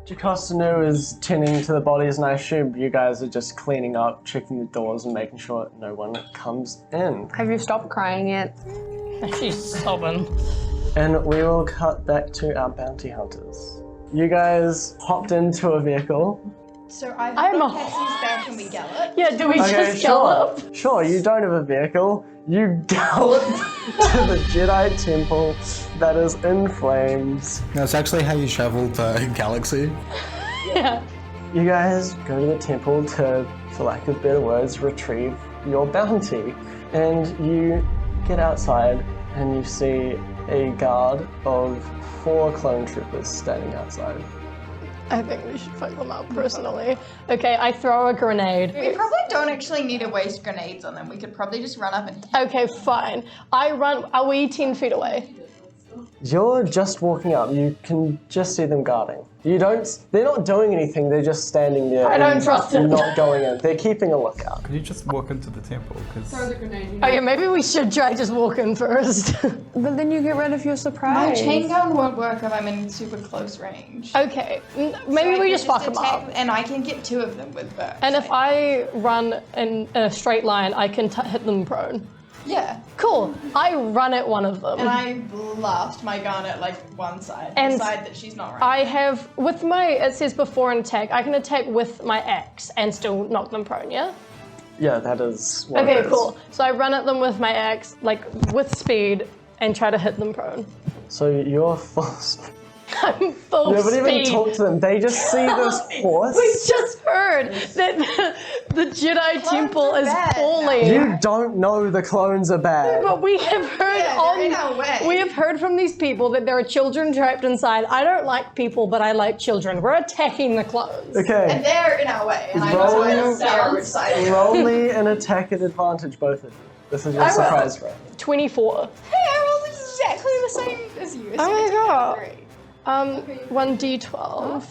Jacostanu is tending to the bodies, and I assume you guys are just cleaning up, checking the doors, and making sure no one comes in. Have you stopped crying yet? She's sobbing. And we will cut back to our bounty hunters. You guys hopped into a vehicle. So I've I'm got a Cassie's back and we gallop. Yeah, do we just gallop? Sure, you don't have a vehicle. You gallop to the Jedi Temple that is in flames. That's actually how you travel the galaxy. Yeah. You guys go to the temple to, for lack of better words, retrieve your bounty. And you get outside and you see a guard of 4 clone troopers standing outside. I think we should fuck them up personally. Okay, I throw a grenade. We probably don't actually need to waste grenades on them. We could probably just run up and Okay, fine. I run. Are we 10 feet away? You're just walking up. You can just see them guarding. You don't. They're not doing anything. They're just standing there. I don't trust them. Not going in. They're keeping a lookout. Could you just walk into the temple? Throw the grenade. Oh yeah, maybe we should try just walk in first. But then you get rid of your my surprise. chain gun won't work if I'm in super close range. Okay, maybe So we I just can fuck them attack, up. and I can get 2 of them with burst. And if I run in a straight line, I can hit them prone. Yeah, Cool. I run at one of them. and I blast my gun at like one side, And the side that she's not right. I have, with my, it says before an attack, I can attack with my axe and still knock them prone, yeah? Yeah, that is what it Okay, is. cool. So I run at them with my axe, like with speed, and try to hit them prone. So you're full. I'm full You haven't even speed. talked to them. They just see this horse. We just heard that the Jedi Temple are is bad falling. You don't know the clones are bad. But we have heard Yeah, they're in our way. we have heard from these people that there are children trapped inside. I don't like people, but I like children. We're attacking the clones. and Okay. they're in our way, and I Roll- don't care which side. Roll me an attack at advantage, both of you. This is your surprise round. 24. Hey, I rolled exactly the same as you. Oh my god. 3. 1d12.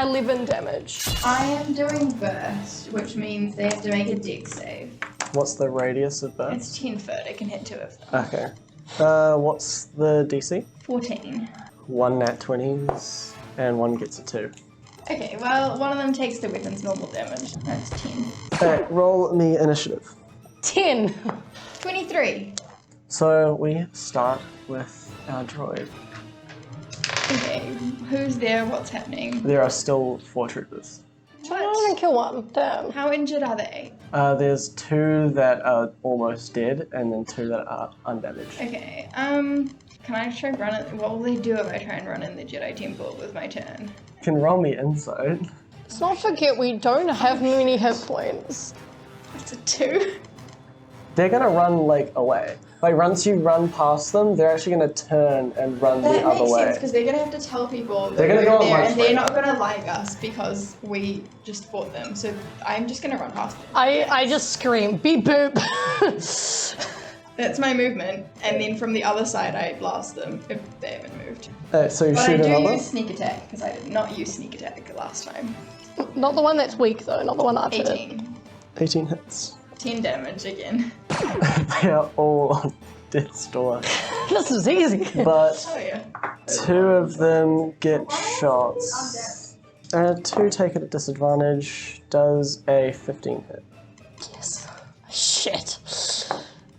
11 damage. I am doing burst, which means they have to make a dex save. What's the radius of burst? It's 10 foot. I can hit 2 of them. Okay. What's the DC? 14. 1 nat 20s, and 1 gets a 2. Okay, well, one of them takes the weapon's normal damage. That's 10. Okay, roll me initiative. 10. 23. So we start with our droid. Okay, who's there? What's happening? There are still 4 troopers. I don't even kill one. Damn. How injured are they? There's 2 that are almost dead, and then 2 that are undamaged. Okay, can I try and run it? What will they do if I try and run in the Jedi Temple with my turn? You can roll me insight. Let's not forget we don't have many hit points. It's a 2. They're gonna run like away. Like once you run past them, they're actually gonna turn and run That the other makes way. sense, because they're going to have to tell people that They're gonna we're go on there, lunch and they're break. not going to like us because we just fought them. So I'm just going to run past them. I just scream, Beepboop. That's my movement, and then from the other side I blast them if they haven't moved. So you But I shoot do another. use sneak attack, because I did not use sneak attack last time. Not the one that's weak though, not the one I've hit. 18. 18 hits. 10 damage again. They are all on death's door. This is easy. But Oh yeah. 2 of them get shots. 2 take it at disadvantage. Does a 15 hit. Yes. Shit.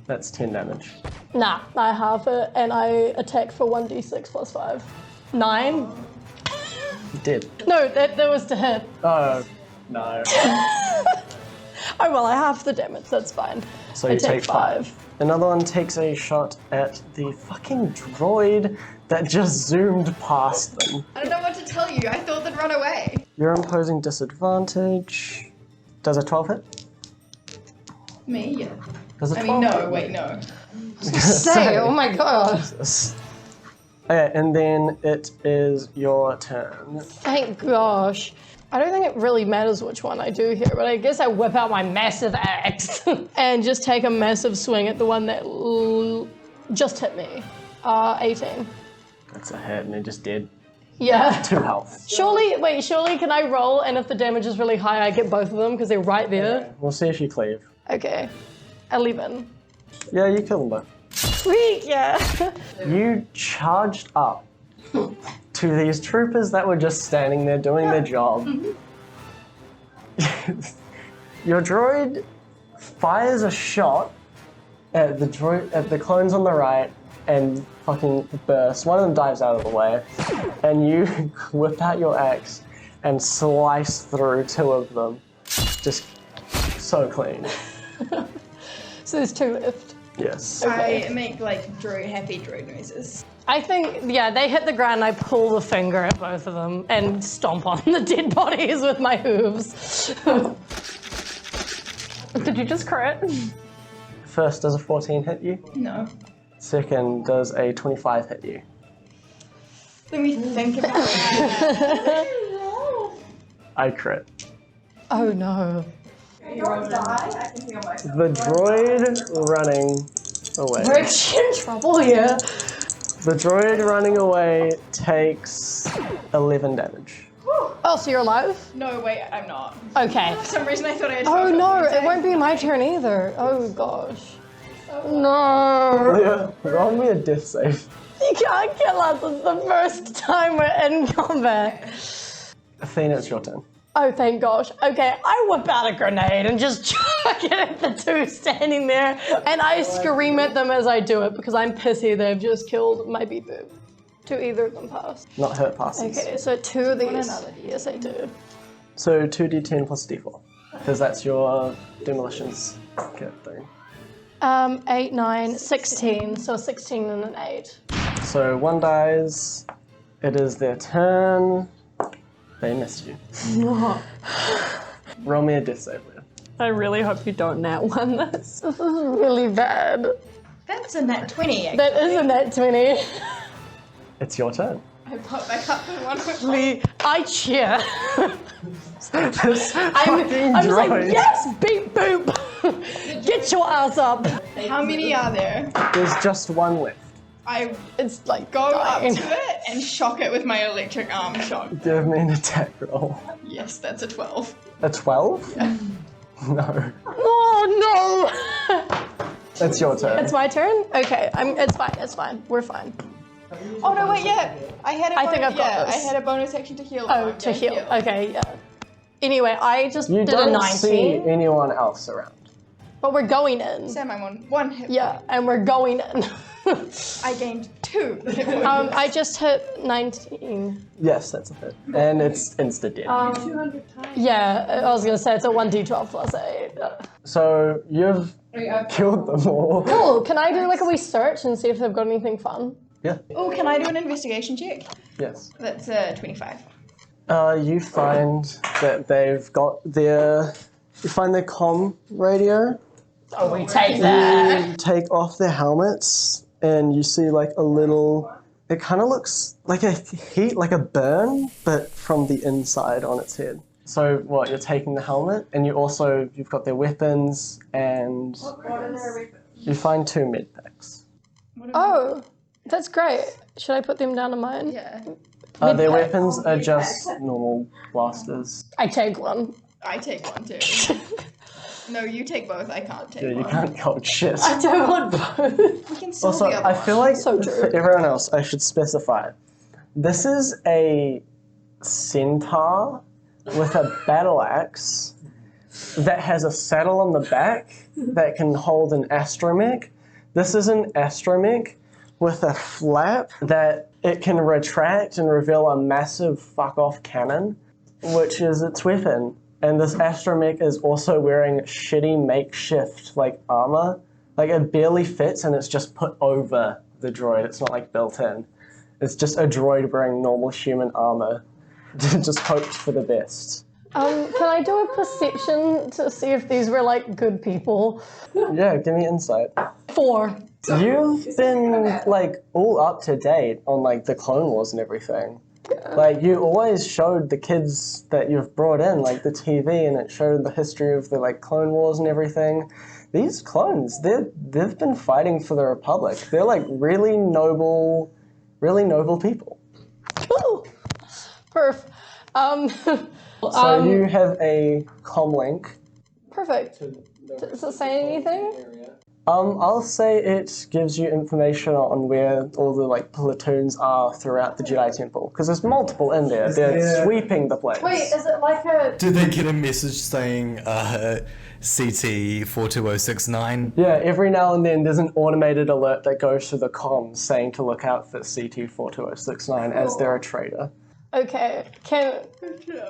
That's 10 damage. Nah, I halve it and I attack for 1d6 plus 5. 9? Dead. No, that was to hit. Oh, no. Oh well, I half the damage, that's fine. So I you take take 5. Another one takes a shot at the fucking droid that just zoomed past them. I don't know what to tell you. I thought they'd run away. You're imposing disadvantage. Does a 12 hit? Me? Yeah. Does a I 12 mean, no, hit? wait, no. Say, oh my god. Jesus. Okay, and then it is your turn. Thank gosh. I don't think it really matters which one I do here, but I guess I whip out my massive axe and just take a massive swing at the one that just hit me. 18. That's a hit, and it just did. Yeah. 2 health. Surely can I roll, and if the damage is really high, I get both of them because they're right there? We'll see if you cleave. Okay. 11. Yeah, you kill them both. Sweet, yeah. You charged up to these troopers that were just standing there doing their job. Your droid fires a shot at the clones on the right and fucking bursts. One of them dives out of the way, and you whip out your axe and slice through 2 of them. Just so clean. So there's 2 left. Yes. I make like happy droid noises. I think, yeah, they hit the ground and I pull the finger at both of them and stomp on the dead bodies with my hooves. Did you just crit? First, does a 14 hit you? No. Second, does a 25 hit you? Let me think about that. I crit. Oh no. The droid running away. We're in trouble here. The droid running away takes 11 damage. Oh, so you're alive? No, wait, I'm not. Okay. For some reason I thought I had Oh 12 no, health. it won't be my turn either. Oh gosh. No. Yeah, roll me a death save. You can't kill us. It's the first time we're in combat. Athena, it's your turn. Oh, thank gosh. Okay, I whip out a grenade and just chuck it at the 2 standing there, and I scream at them as I do it because I'm pissy they've just killed my Beepboop. Do either of them pass? Not hurt passes. Okay, so 2 of these. Yes, I do. So 2d10 plus d4, because that's your demolitions kit thing. 8, 9, 16. So 16 and an 8. So 1 dies. It is their turn. They missed you. Roll me a death save, Leah. I really hope you don't nat 1 this. This is really bad. That's a nat 20 actually. That is a net 20. It's your turn. I put back up the one with me. I cheer. This I'm fucking just like, droid. yes, beep boop. Get your ass up. How many are there? There's just 1 left. I It's like go dying. up to it and shock it with my electric arm shock. Give me an attack roll. Yes, that's a 12. A 12? Yeah. No. Oh no. It's your turn. It's my turn? Okay, it's fine. We're fine. Oh no, wait, yeah. I had a I think I've got yeah, this. I had a bonus action to heal. Oh, to heal. Okay, yeah. Anyway, I just You did a don't 19. see anyone else around. But we're going in. Sam, I'm on 1 hit. Yeah, and we're going in. I gained 2 hit points. I just hit 19. Yes, that's a hit. And it's insta-dead. 200 times. Yeah, I was gonna say it's a 1d12 plus 8. So you've killed them all. Cool, can I do like a wee search and see if they've got anything fun? Yeah. Oh, can I do an investigation check? Yes. That's 25. You find that they've got their... You find their comm radio. Oh, we take that. You take off their helmets and you see like a little... It kind of looks like a heat, like a burn, but from the inside on its head. So what, you're taking the helmet and you've got their weapons and you find 2 med packs. Oh, that's great. Should I put them down to mine? Yeah. Their weapons are just normal blasters. I take one. I take 1 too. No, you take both. I can't take Yeah, you one. can't hold shit. I don't want both. We can sell Also, the other I one. feel like So true. for everyone else, I should specify. This is a centaur with a battle axe that has a saddle on the back that can hold an astromech. This is an astromech with a flap that it can retract and reveal a massive fuck-off cannon, which is its weapon. And this astromech is also wearing shitty makeshift like armor. Like it barely fits and it's just put over the droid. It's not like built in. It's just a droid wearing normal human armor. Just hoped for the best. Can I do a perception to see if these were like good people? Yeah, give me insight. 4. You've been like all up to date on like the Clone Wars and everything. Like you always showed the kids that you've brought in like the TV and it showed the history of the like Clone Wars and everything. These clones, they've been fighting for the Republic. They're like really noble people. Cool. Perf. So you have a comm link. Perfect. Does it say anything? I'll say it gives you information on where all the like platoons are throughout the Jedi Temple, because there's multiple in there. They're sweeping the place. Wait, is it like a... Do they get a message saying CT 42069? Yeah, every now and then there's an automated alert that goes to the comms saying to look out for CT 42069 as they're a traitor. Okay,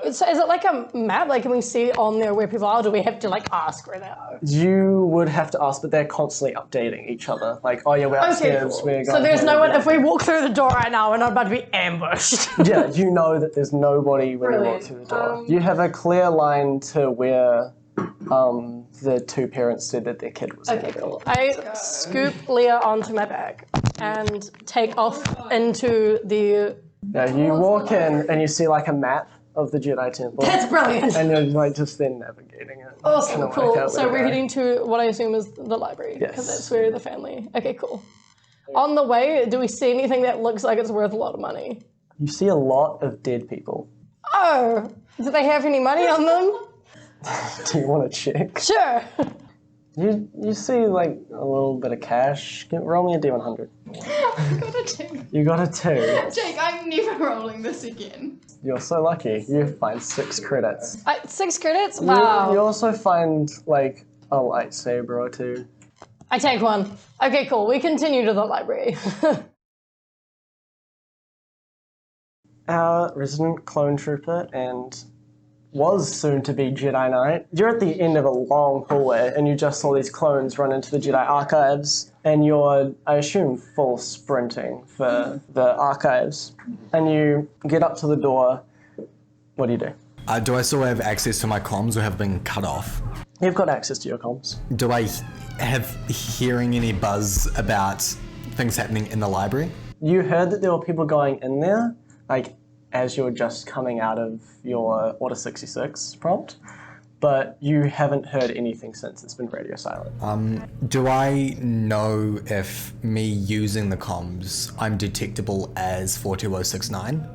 is it like a map? Like, can we see on there where people are, or do we have to, like, ask right now? You would have to ask, but they're constantly updating each other. Like, oh yeah, we're upstairs, cool. we're going So there's no one, there. if we walk through the door right now, we're not about to be ambushed. Yeah, you know that there's nobody when you walk Brilliant. through the door. You have a clear line to where the two parents said that their kid was Okay, cool. I scoop Leah onto my back and take off into the... Yeah, you walk in and you see like a map of the Jedi Temple. That's brilliant! And you're like just then navigating it. Awesome, Trying to work cool. out So where to we're go. heading to what I assume is the library. Yes. Because that's where the family... Okay, cool. On the way, do we see anything that looks like it's worth a lot of money? You see a lot of dead people. Oh! Do they have any money on them? Do you want to check? Sure! You see like a little bit of cash. Roll me a D100. I got a 2. You got a 2. Jake, I'm never rolling this again. You're so lucky. You find 6 credits. 6 credits? You Wow. also find like a lightsaber or 2. I take one. Okay, cool. We continue to the library. Our resident clone trooper and was soon to be Jedi Knight. You're at the end of a long hallway and you just saw these clones run into the Jedi archives and you're, I assume, full sprinting for the archives. And you get up to the door. What do you do? Do I still have access to my comms or have been cut off? You've got access to your comms. Do I have hearing any buzz about things happening in the library? You heard that there were people going in there, like as you're just coming out of your Order 66 prompt, but you haven't heard anything since. It's been radio silent. Do I know if me using the comms, I'm detectable as 42069?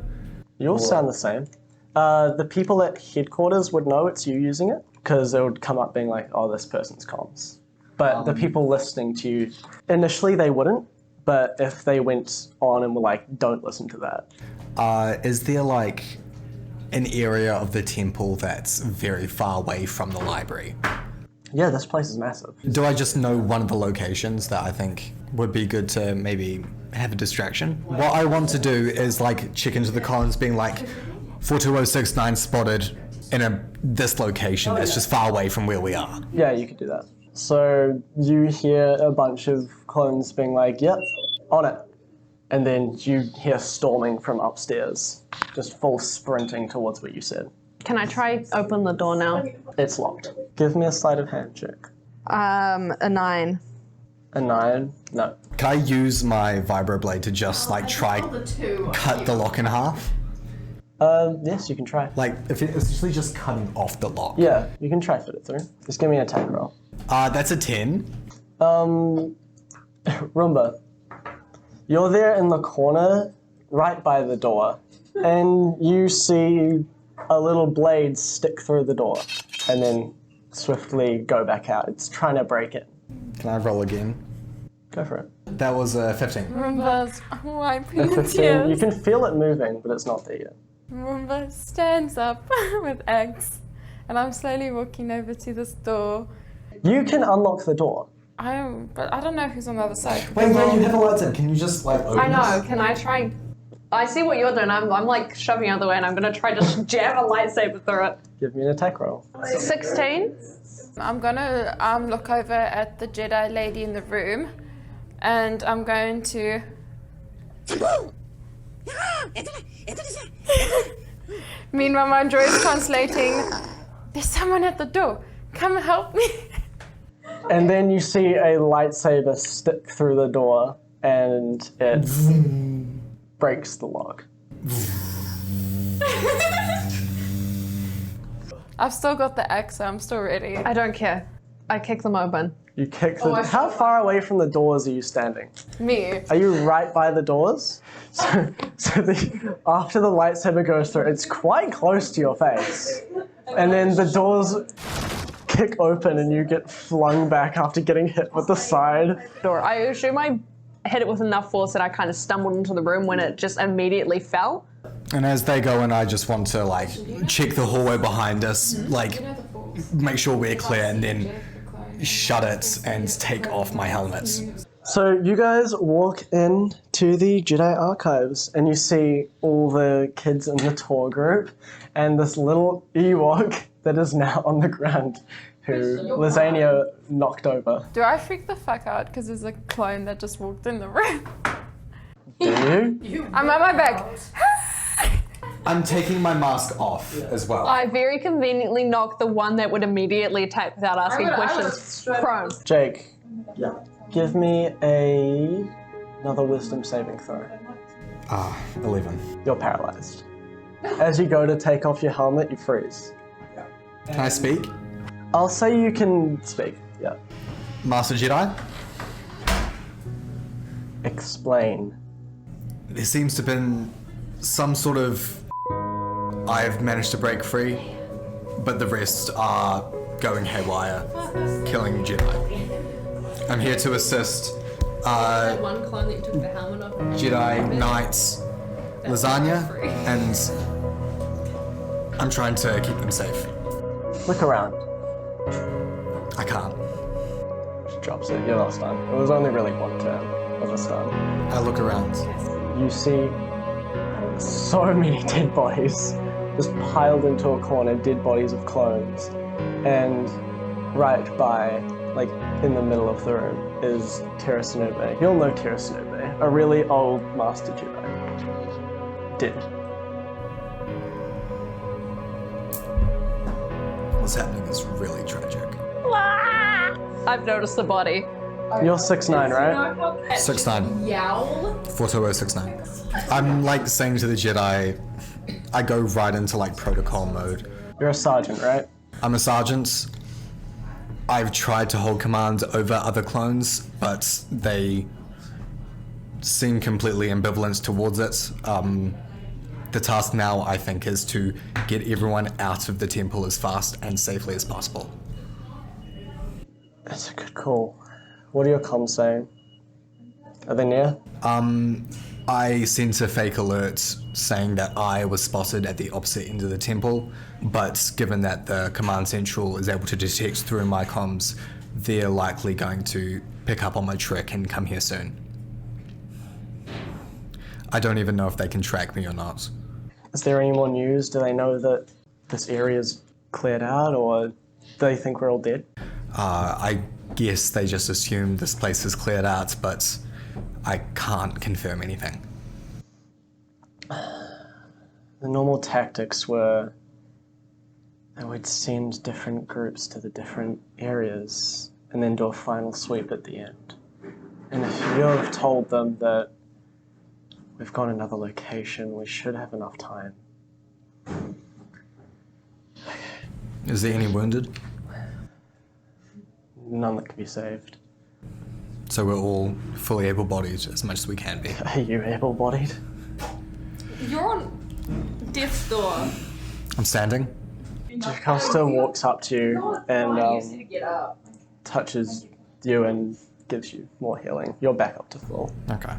You all sound the same. The people at headquarters would know it's you using it, because it would come up being like, oh, this person's comms. But the people listening to you, initially they wouldn't, but if they went on and were like, don't listen to that. Is there like an area of the temple that's very far away from the library? Yeah, this place is massive. Do I just know one of the locations that I think would be good to maybe have a distraction? What I want to do is like check into the comms being like 42069 spotted in this location that's just far away from where we are. Yeah, you could do that. So you hear a bunch of clones being like, yep, on it. And then you hear storming from upstairs, just full sprinting towards what you said. Can I try open the door now? It's locked. Give me a sleight of hand check. A 9. A 9? No. Can I use my vibroblade to just like try cut the lock in half? Yes, you can try. Like if it's essentially just cutting off the lock. Yeah, you can try fit it through. Just give me an attack roll. That's a 10. Roomba, you're there in the corner, right by the door, and you see a little blade stick through the door, and then swiftly go back out. It's trying to break it. Can I roll again? Go for it. That was a 15. Rumba's wiping A the 15, tears. you can feel it moving, but it's not there yet. Rumba stands up with eggs, and I'm slowly walking over to this door. You can unlock the door. But I don't know who's on the other side. Wait, no, you have a lightsaber. Can you just like open I know. this? Can I try? I see what you're doing. I'm like shoving out of the way, and I'm gonna try to jam a lightsaber through it. Give me an attack roll. 16. I'm gonna look over at the Jedi lady in the room, and I'm going to. Meanwhile, my android is translating. There's someone at the door. Come help me. And then you see a lightsaber stick through the door, and it breaks the lock. I've still got the axe, so I'm still ready. I don't care. I kick them open. You kick the... How far away from the doors are you standing? Me. Are you right by the doors? So after the lightsaber goes through, it's quite close to your face. And then the doors kick open and you get flung back after getting hit with the side. Door. I assume I hit it with enough force that I kind of stumbled into the room when it just immediately fell. And as they go in, I just want to like check the hallway behind us, like make sure we're clear, and then shut it and take off my helmet. So you guys walk in to the Jedi Archives and you see all the kids in the tour group and this little Ewok that is now on the ground who Lazánia knocked over. Do I freak the fuck out because there's a clone that just walked in the room? Do you? I'm on my back. I'm taking my mask off as well. I very conveniently knocked the one that would immediately attack without asking questions prone. Jake, give me another wisdom saving throw. 11. You're paralyzed. As you go to take off your helmet, you freeze. Can I speak? I'll say you can speak, yeah. Master Jedi? Explain. There seems to have been some sort of... I've managed to break free, but the rest are going haywire, killing Jedi. I'm here to assist One clone that you took the helmet off. Jedi Knights Lazánia, and I'm trying to keep them safe. Look around. I can't. Just drops it. You're not stunned. It was only really one turn of a stun. I look around. You see so many dead bodies just piled into a corner, dead bodies of clones. And right by, like in the middle of the room, is Cathar Sentinal. You'll know Cathar Sentinal, a really old Master Jedi. Dead. What's happening is really tragic. I've noticed the body. You're 6'9", right? 6'9". Yowl. 42069. I'm like saying to the Jedi, I go right into like protocol mode. You're a sergeant, right? I'm a sergeant. I've tried to hold command over other clones, but they seem completely ambivalent towards it. The task now, I think, is to get everyone out of the temple as fast and safely as possible. That's a good call. What are your comms saying? Are they near? I sent a fake alert saying that I was spotted at the opposite end of the temple, but given that the command central is able to detect through my comms, they're likely going to pick up on my trick and come here soon. I don't even know if they can track me or not. Is there any more news? Do they know that this area's cleared out, or do they think we're all dead? I guess they just assume this place is cleared out, but I can't confirm anything. The normal tactics were they would send different groups to the different areas and then do a final sweep at the end. And if you have told them that we've got another location, we should have enough time. Is there any wounded? None that can be saved. So we're all fully able-bodied as much as we can be. Are you able-bodied? You're on death's door. I'm standing. Jocasta walks up to you and Get up. touches you and gives you more healing. You're back up to full. Okay.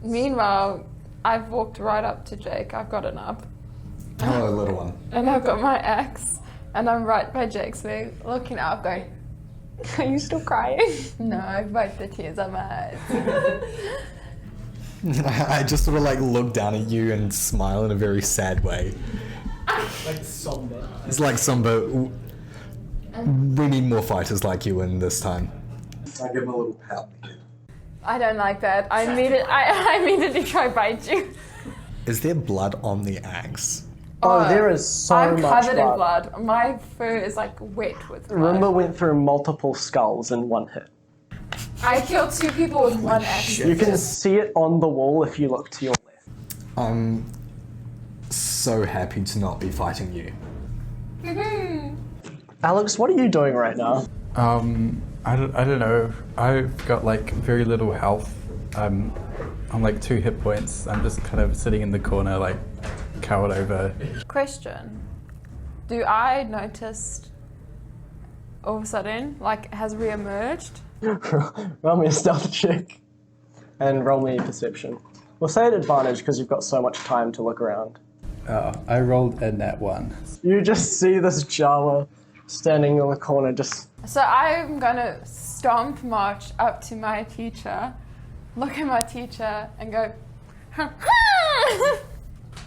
Meanwhile, I've walked right up to Jake. I've got an up. Hello, little one. And I've got my axe. And I'm right by Jake's leg, looking up, going, Are you still crying? no, I've wiped the tears on my eyes. I just sort of like look down at you and smile in a very sad way. Like somber. It's like somber. We need more fighters like you in this time. I give him a little pat. I don't like that. I immediately try to bite you. Is there blood on the axe? Oh, there is so I'm much covered in blood. My fur is like wet with blood. Rumba went through multiple skulls in one hit. I killed 2 people with one axe. You can see it on the wall if you look to your left. I'm so happy to not be fighting you. Alex, what are you doing right now? I don't know. I've got like very little health. I'm on like 2 hit points. I'm just kind of sitting in the corner like cowered over. Question. Do I notice all of a sudden, like, has re-emerged. Roll me a stealth check. And roll me perception. We'll say at advantage because you've got so much time to look around. Oh, I rolled a nat 1. You just see this Jawa standing in the corner just... So I'm gonna stomp march up to my teacher, look at my teacher, and go,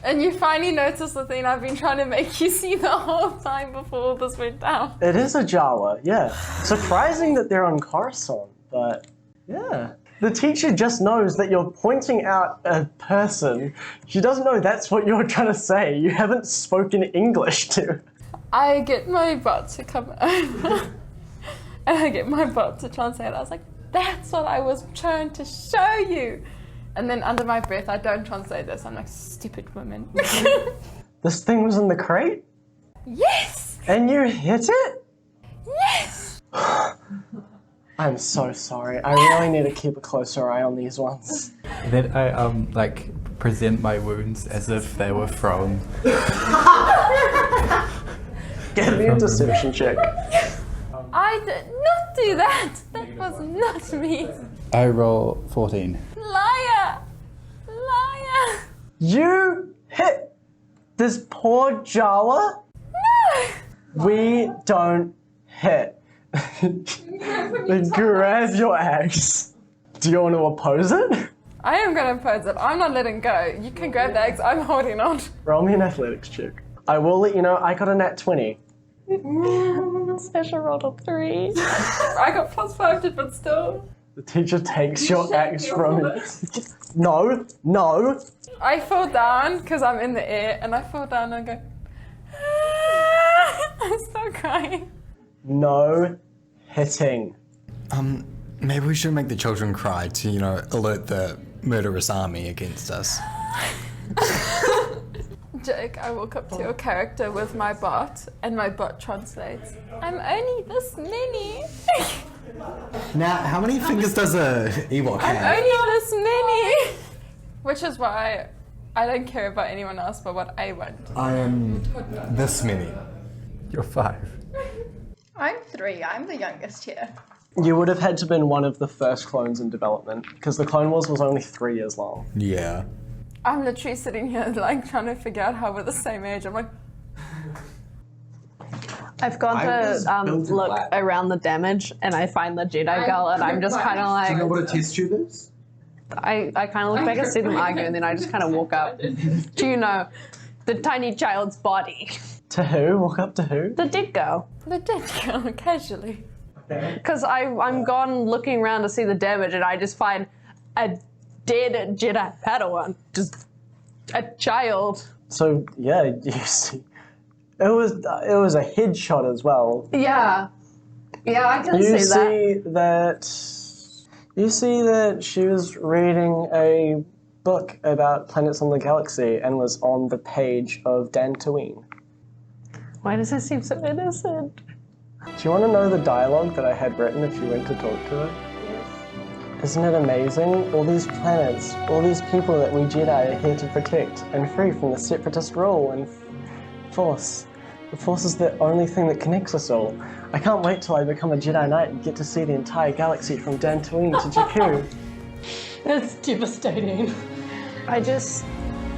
and you finally notice the thing I've been trying to make you see the whole time before all this went down. It is a Jawa, yeah. Surprising that they're on Coruscant, but yeah. The teacher just knows that you're pointing out a person. She doesn't know that's what you're trying to say. You haven't spoken English to. I get my butt to come over, and I get my butt to translate. I was like, that's what I was trying to show you. And then under my breath, I don't translate this. I'm like, stupid woman. This thing was in the crate? Yes! And you hit it? Yes! I'm so sorry. I really need to keep a closer eye on these ones. Then I like present my wounds as if they were from. Give me a deception check. I did not do that. That was not me. I roll 14. Liar! Liar! You hit this poor Jawa? No! We don't hit. Then grab your axe. Do you want to oppose it? I am going to oppose it. I'm not letting go. You can grab the axe. I'm holding on. Roll me an athletics check. I will let you know I got a nat 20. Sasha rolled a 3. I got +5, but still. The teacher takes your axe from you. No, no. I fall down because I'm in the air, and I fall down and go. I'm still crying. No hitting. Maybe we should make the children cry to, you know, alert the murderous army against us. Jake, I walk up to your character with my bot, and my bot translates. I'm only this many. Now, how many fingers does a Ewok I'm have? only this many. Which is why I don't care about anyone else but what I want. I am this many. You're 5. I'm 3. I'm the youngest here. You would have had to been one of the first clones in development because the Clone Wars was only 3 years long. Yeah. I'm literally sitting here like trying to figure out how we're the same age. I'm like, I've gone to look around the damage and I find the Jedi girl and I'm just kind of like... Do you know what a test tube is? I kind of look back and see them argue and then I just kind of walk up to, you know, the tiny child's body. To who? Walk up to who? The dead girl. the dead girl, casually. Because I'm gone looking around to see the damage and I just find a dead Jedi padawan. Just a child. So, yeah, you see... It was a headshot as well. Yeah. Yeah, I can You see that. You see that she was reading a book about planets on the galaxy and was on the page of Dantooine. Why does it seem so innocent? Do you want to know the dialogue that I had written if you went to talk to her? Yes. Isn't it amazing? All these planets, all these people that we Jedi are here to protect and free from the Separatist rule and Force. The Force is the only thing that connects us all. I can't wait till I become a Jedi Knight and get to see the entire galaxy from Dantooine to Jakku. It's devastating. I just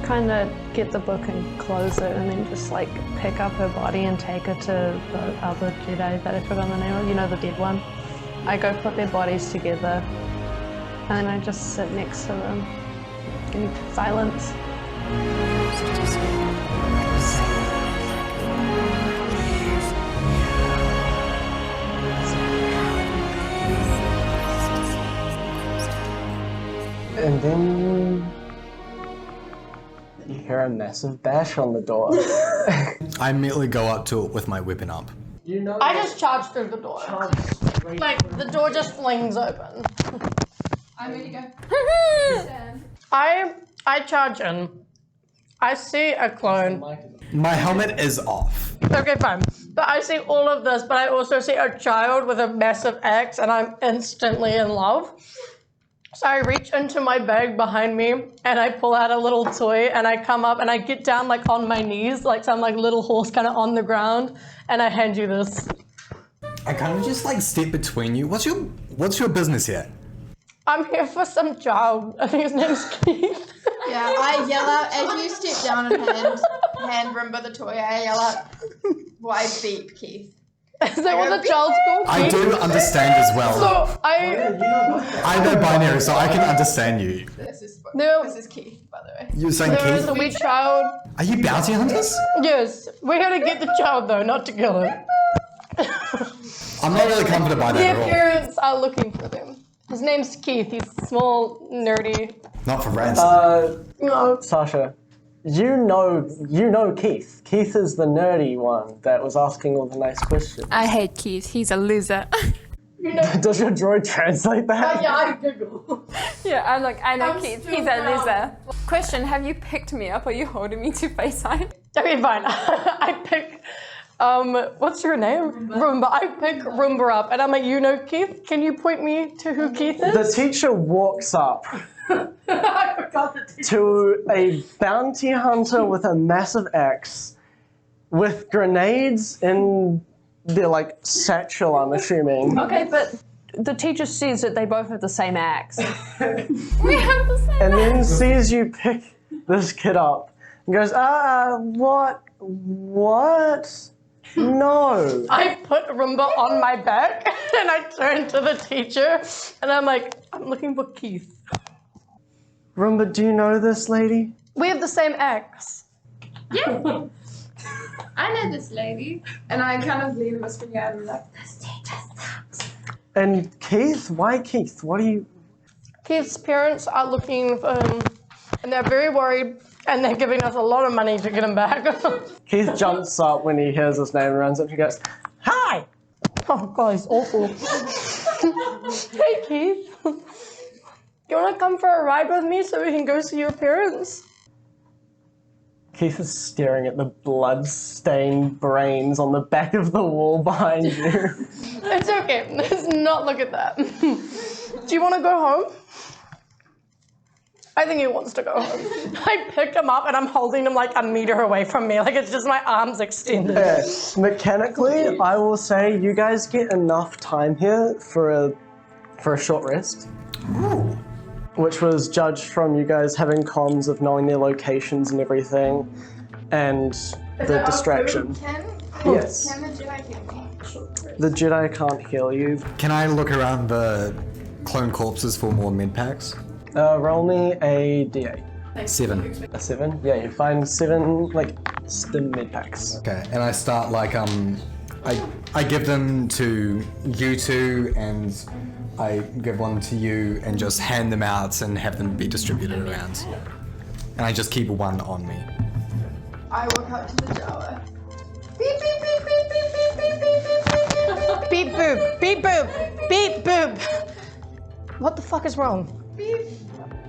kind of get the book and close it and then just like pick up her body and take her to the other Jedi that I forgot the name of, you know, the dead one. I go put their bodies together and then I just sit next to them in silence. And then you hear a massive bash on the door. I immediately go up to it with my weapon up. I just charge through the door. Like, the door just flings open. I'm ready to go. I charge in. I see a clone. My helmet is off. Okay, fine. But I see all of this, but I also see a child with a massive axe, and I'm instantly in love. So I reach into my bag behind me, and I pull out a little toy, and I come up, and I get down, like, on my knees, like some, like, little horse kind of on the ground, and I hand you this. I kind of just like step between you. What's your business here? I'm here for some child. I think his name's Keith. Yeah, I yell out as you step down and hand Rimba the toy. I yell out, "Why beep, Keith?" Is that what the child's called? I do understand as well. So I know binary, so I can understand you. This is Keith, by the way. You're saying there is a Keith? wee child. Are you bounty hunters? Yes, we're here to get the child though, not to kill him. I'm not really comforted by that Their at all. parents are looking for them. His name's Keith. He's small, nerdy. Not for ransom. No. Sasha, you know Keith. Keith is the nerdy one that was asking all the nice questions. I hate Keith. He's a loser. Does your droid translate that? Yeah, I giggle. Yeah, I'm like, I know Keith. He's a loser. Question, have you picked me up? Are you holding me to FaceTime? Okay, fine. I pick, what's your name? Roomba. I pick Roomba up and I'm like, you know Keith? Can you point me to who Keith is? The teacher walks up I forgot the teacher. to a bounty hunter with a massive axe with grenades in their like satchel, I'm assuming. Okay, but the teacher says that they both have the same axe. We have the same. And then sees you pick this kid up and goes, what? No. I put Roomba on my back and I turn to the teacher and I'm like, I'm looking for Keith. Roomba, do you know this lady? We have the same axe. Yeah. I know this lady. And I kind of lean whispering out and like, this teacher sucks. And Keith? Why Keith? What do you... Keith's parents are looking for him and they're very worried and they're giving us a lot of money to get him back. Keith jumps up when he hears his name and runs up and goes, hi! Oh god, he's awful. Hey Keith. You want to come for a ride with me so we can go see your parents? Keith is staring at the blood-stained brains on the back of the wall behind you. It's okay. Let's not look at that. Do you want to go home? I think he wants to go home. I pick him up and I'm holding him like a meter away from me. Like it's just my arms extended. Yeah, mechanically, I will say you guys get enough time here for a short rest. Ooh. Which was judged from you guys having comms of knowing their locations and everything, and the distraction. Yes. Can the Jedi heal me? The Jedi can't heal you. Can I look around the clone corpses for more med packs? Roll me a d8. 7. A 7? Yeah, you find 7, like, stim med packs. Okay, and I start like I give them to you two and I give one to you and just hand them out and have them be distributed around. And I just keep one on me. I walk out to the Jawa. Beep, beep, beep, beep, beep, beep, beep, beep, beep, Beep boop, beep boop, beep boop. What the fuck is wrong? beep,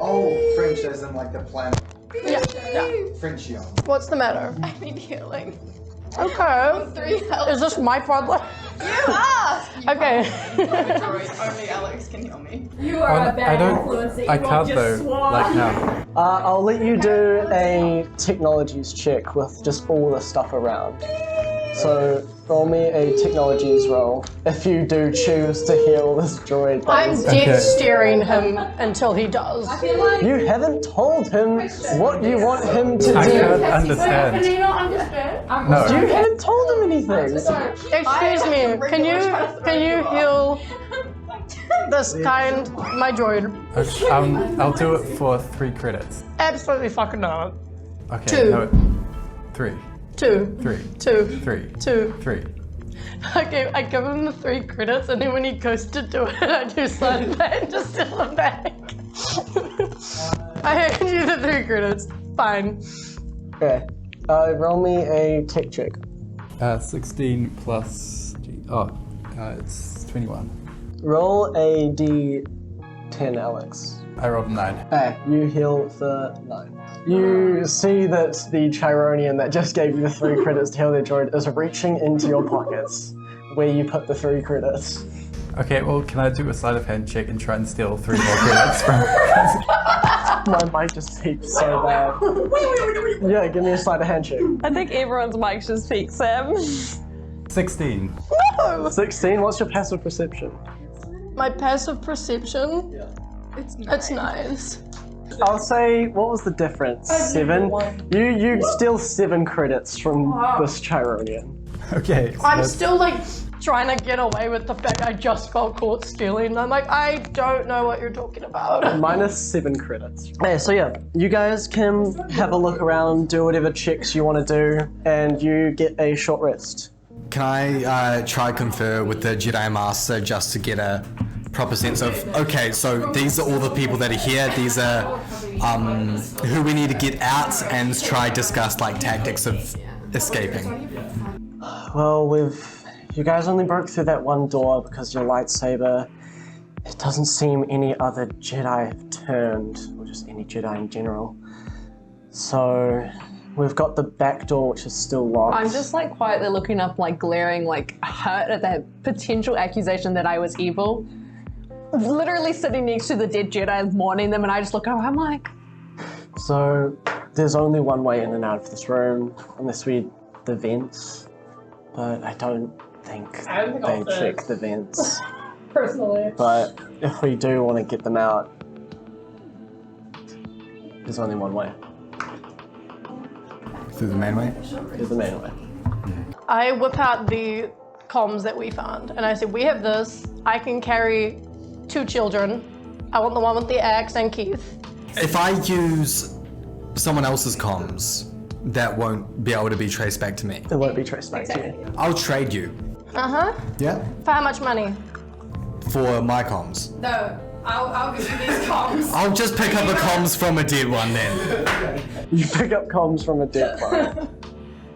Oh, French as in like the planet. Yeah. French young. What's the matter? I need healing. Okay. 3 health. Is this my problem? You asked! Okay. Only Alex can heal me. Oh, I can't though, like now. I'll let you do a technologies check with just all the stuff around. So roll me a technologies roll if you do choose to heal this droid. I'm Okay. dead staring him until he does. You haven't told him what you want him to I do. can't understand. you not understand? No. You haven't told him anything. Excuse me, can you heal this kind, my droid? I'll do it for 3 credits. Absolutely fucking not. Okay. 2. No, 3. 2. 3. 2. 3. 2. 3. Okay, I give him the 3 credits, and then when he goes to do it, I do slide it back and just steal him back. I hand you the 3 credits. Fine. Okay. Roll me a tech check. 16 plus. It's 21. Roll a d10, Alex. I rolled a 9. Hey, you heal for 9. You see that the Chironian that just gave you the 3 credits to heal their droid is reaching into your pockets where you put the 3 credits. Okay, well, can I do a sleight of hand check and try and steal 3 more credits from? My mic just peaked so bad. Yeah, give me a sleight of hand check. I think everyone's mic just peaked, Sam. 16. 16, what's your passive perception? My passive perception, it's 9. I'll say, what was the difference? 7? You steal 7 credits from this Chironian. Okay. So I'm that's- still like trying to get away with the fact I just got caught stealing. I'm like, I don't know what you're talking about. Minus 7 credits. Okay, so yeah, you guys can have a look around, do whatever checks you want to do, and you get a short rest. Can I try confer with the Jedi Master just to get a proper sense of, okay, so these are all the people that are here, these are who we need to get out, and try discuss like tactics of escaping. Well, you guys only broke through that one door because your lightsaber. It doesn't seem any other Jedi have turned, or just any Jedi in general. So we've got the back door, which is still locked. I'm just like quietly looking up, like glaring, like hurt at that potential accusation that I was evil. Literally sitting next to the dead Jedi, mourning them, and I just look over. I'm like, So there's only one way in and out of this room, unless the vents. But I don't think they check the vents. Personally. But if we do want to get them out, there's only one way. Through the main way? Through the main way. I whip out the comms that we found, and I said, we have this. I can carry 2 children. I want the one with the axe and Keith. If I use someone else's comms, that won't be able to be traced back to me. It won't be traced back to you. I'll trade you. Uh-huh. Yeah? For how much money? For my comms. No, I'll give you these comms. I'll just pick up a comms from a dead one then. You pick up comms from a dead one,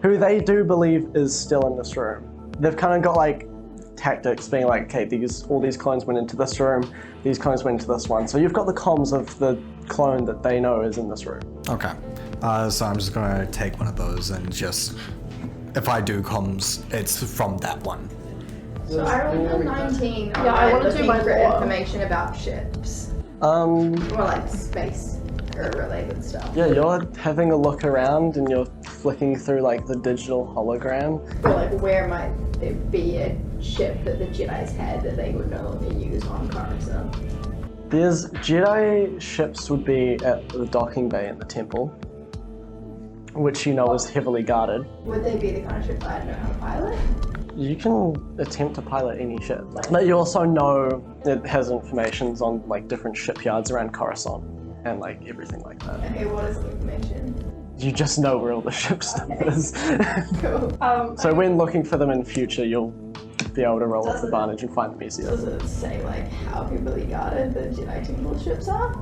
who they do believe is still in this room. They've kind of got like tactics being like, okay, all these clones went into this room, these clones went into this one. So you've got the comms of the clone that they know is in this room. Okay. So I'm just gonna take one of those and just, if I do comms, it's from that one. So I rolled a 19 on I wanna do looking my for law. information about ships. Or like space or related stuff. Yeah, you're having a look around and you're flicking through like the digital hologram. Or like where might there be a ship that the Jedi's had that they would no longer use on Coruscant? There's Jedi ships would be at the docking bay in the temple, which you know is heavily guarded. Would they be the kind of ship that I'd know how to pilot? You can attempt to pilot any ship, but you also know it has informations on like different shipyards around Coruscant and like everything like that. Okay, what is the information? You just know where all the ship stuff is. Cool. So when looking for them in future, you'll be able to roll with advantage and find them easier. Does it say like how heavily guarded the Jedi temple ships are?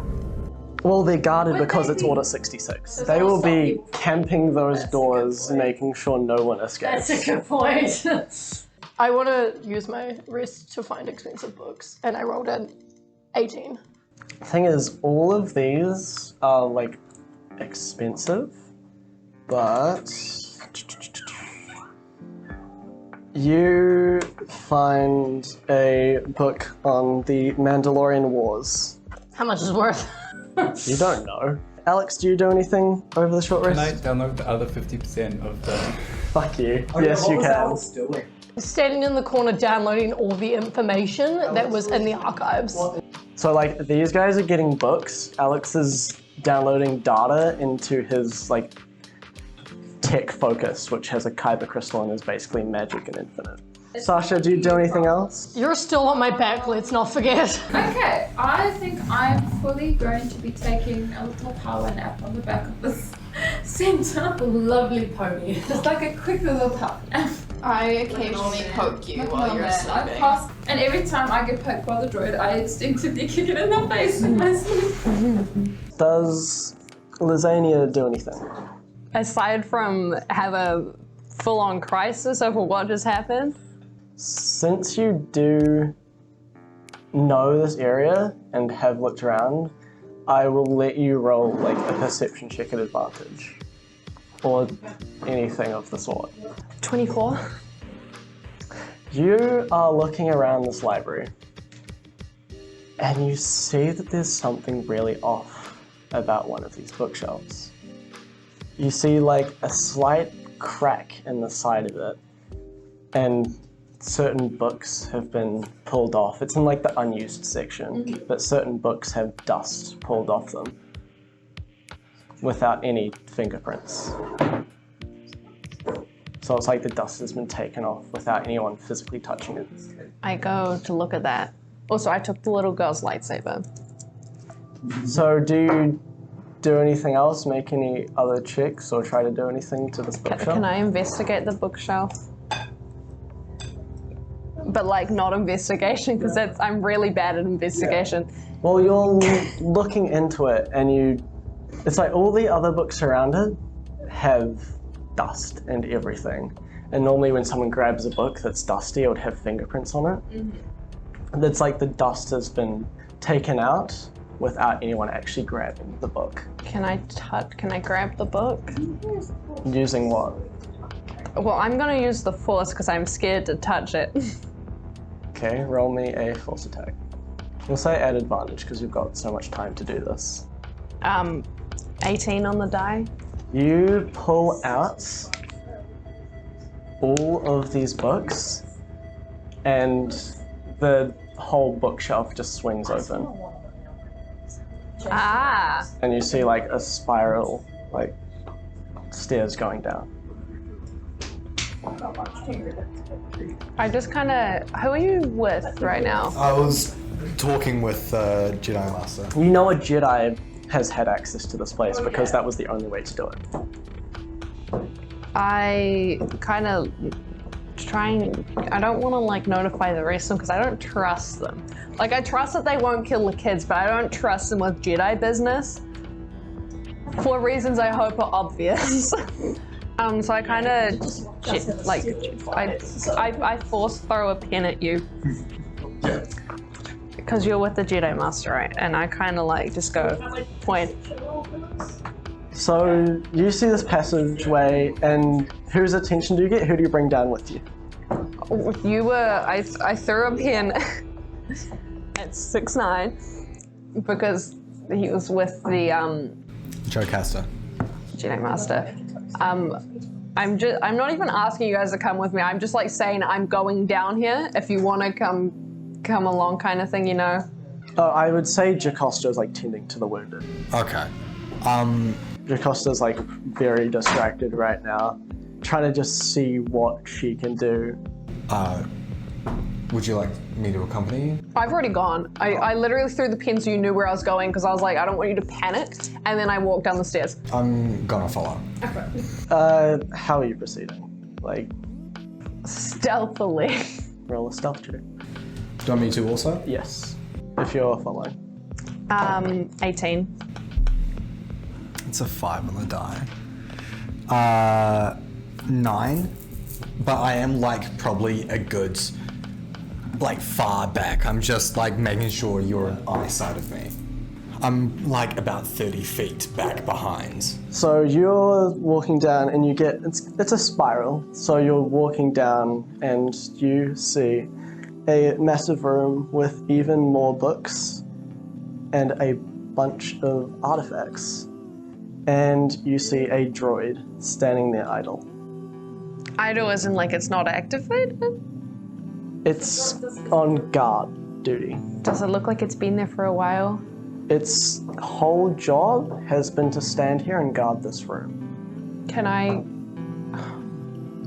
Well, they're guarded Would because they it's be- Order 66. Does They that will stop be you? camping those That's a good doors, point. making sure no one escapes. good point. I want to use my wrist to find expensive books, and I rolled an 18. Thing is, all of these are like expensive, but you find a book on the Mandalorian Wars. How much is it worth? You don't know. Alex, do you do anything over the short Can rest? I download the other 50% of the... Fuck you. Yes, you can. Standing in the corner downloading all the information that was in the archives. So like these guys are getting books. Alex is downloading data into his like tech focus, which has a kyber crystal and is basically magic and infinite. Sasha, do you do anything else? You're still on my back, let's not forget. Okay, I think I'm fully going to be taking a little power nap on the back of this center. Lovely pony. Just like a quick little power nap. I occasionally poke you while you're I sleeping. pass, and every time I get poked by the droid, I instinctively kick it in the face in my sleep. Does Lazánia do anything? aside from have a full-on crisis over what just happened. Since you do know this area and have looked around, I will let you roll like a perception check at advantage. Or anything of the sort. 24. You are looking around this library and you see that there's something really off about one of these bookshelves. You see like a slight crack in the side of it and certain books have been pulled off. It's in like the unused section, but certain books have dust pulled off them without any fingerprints. So it's like the dust has been taken off without anyone physically touching it. I go to look at that. Also, I took the little girl's lightsaber. So do you do anything else? Make any other checks or try to do anything to this bookshelf? Can I investigate the bookshelf? But like not investigation, because I'm really bad at investigation. Well, you're looking into it and it's like all the other books around it have dust and everything. And normally when someone grabs a book that's dusty, it would have fingerprints on it. And it's like the dust has been taken out without anyone actually grabbing the book. Can I grab the book? Using what? Well, I'm gonna use the force because I'm scared to touch it. Okay, roll me a force attack. We'll say at advantage because you've got so much time to do this. 18 on the die. You pull out all of these books and the whole bookshelf just swings open. Ah! And you see like a spiral, like stairs going down. I just kind of... Who are you with right now? I was talking with Jedi Master. You know a Jedi has had access to this place because that was the only way to do it. I kind of I don't want to like notify the rest of them because I don't trust them. Like I trust that they won't kill the kids, but I don't trust them with Jedi business. For reasons I hope are obvious. So I kind of like I force throw a pin at you because you're with the Jedi Master, right? And I kind of like just go point. So you see this passageway, and whose attention do you get? Who do you bring down with you? You were I threw a pin at 6'9" because he was with the Joecaster. Jedi Master. I'm not even asking you guys to come with me. I'm just like saying I'm going down here. If you want to come along, kind of thing, you know. I would say Jocasta is like tending to the wounded. Okay. Jocasta's like very distracted right now, trying to just see what she can do. Would you like me to accompany you? I've already gone. I literally threw the pin so you knew where I was going because I was like, I don't want you to panic. And then I walked down the stairs. I'm gonna follow. How are you proceeding? Like, Stealthily. roll a stealth check. Do you want me to also? Yes, if you're following. 18. It's a 5 on the die. 9. But I am like probably a good, like far back. I'm just like making sure you're an eyesight of me. I'm like about 30 feet back behind. So you're walking down and you get, it's a spiral. So you're walking down and you see a massive room with even more books and a bunch of artifacts. And you see a droid standing there idle. Idle as in like it's not activated? It's on guard duty. Does it look like it's been there for a while? Its whole job has been to stand here and guard this room. Can I...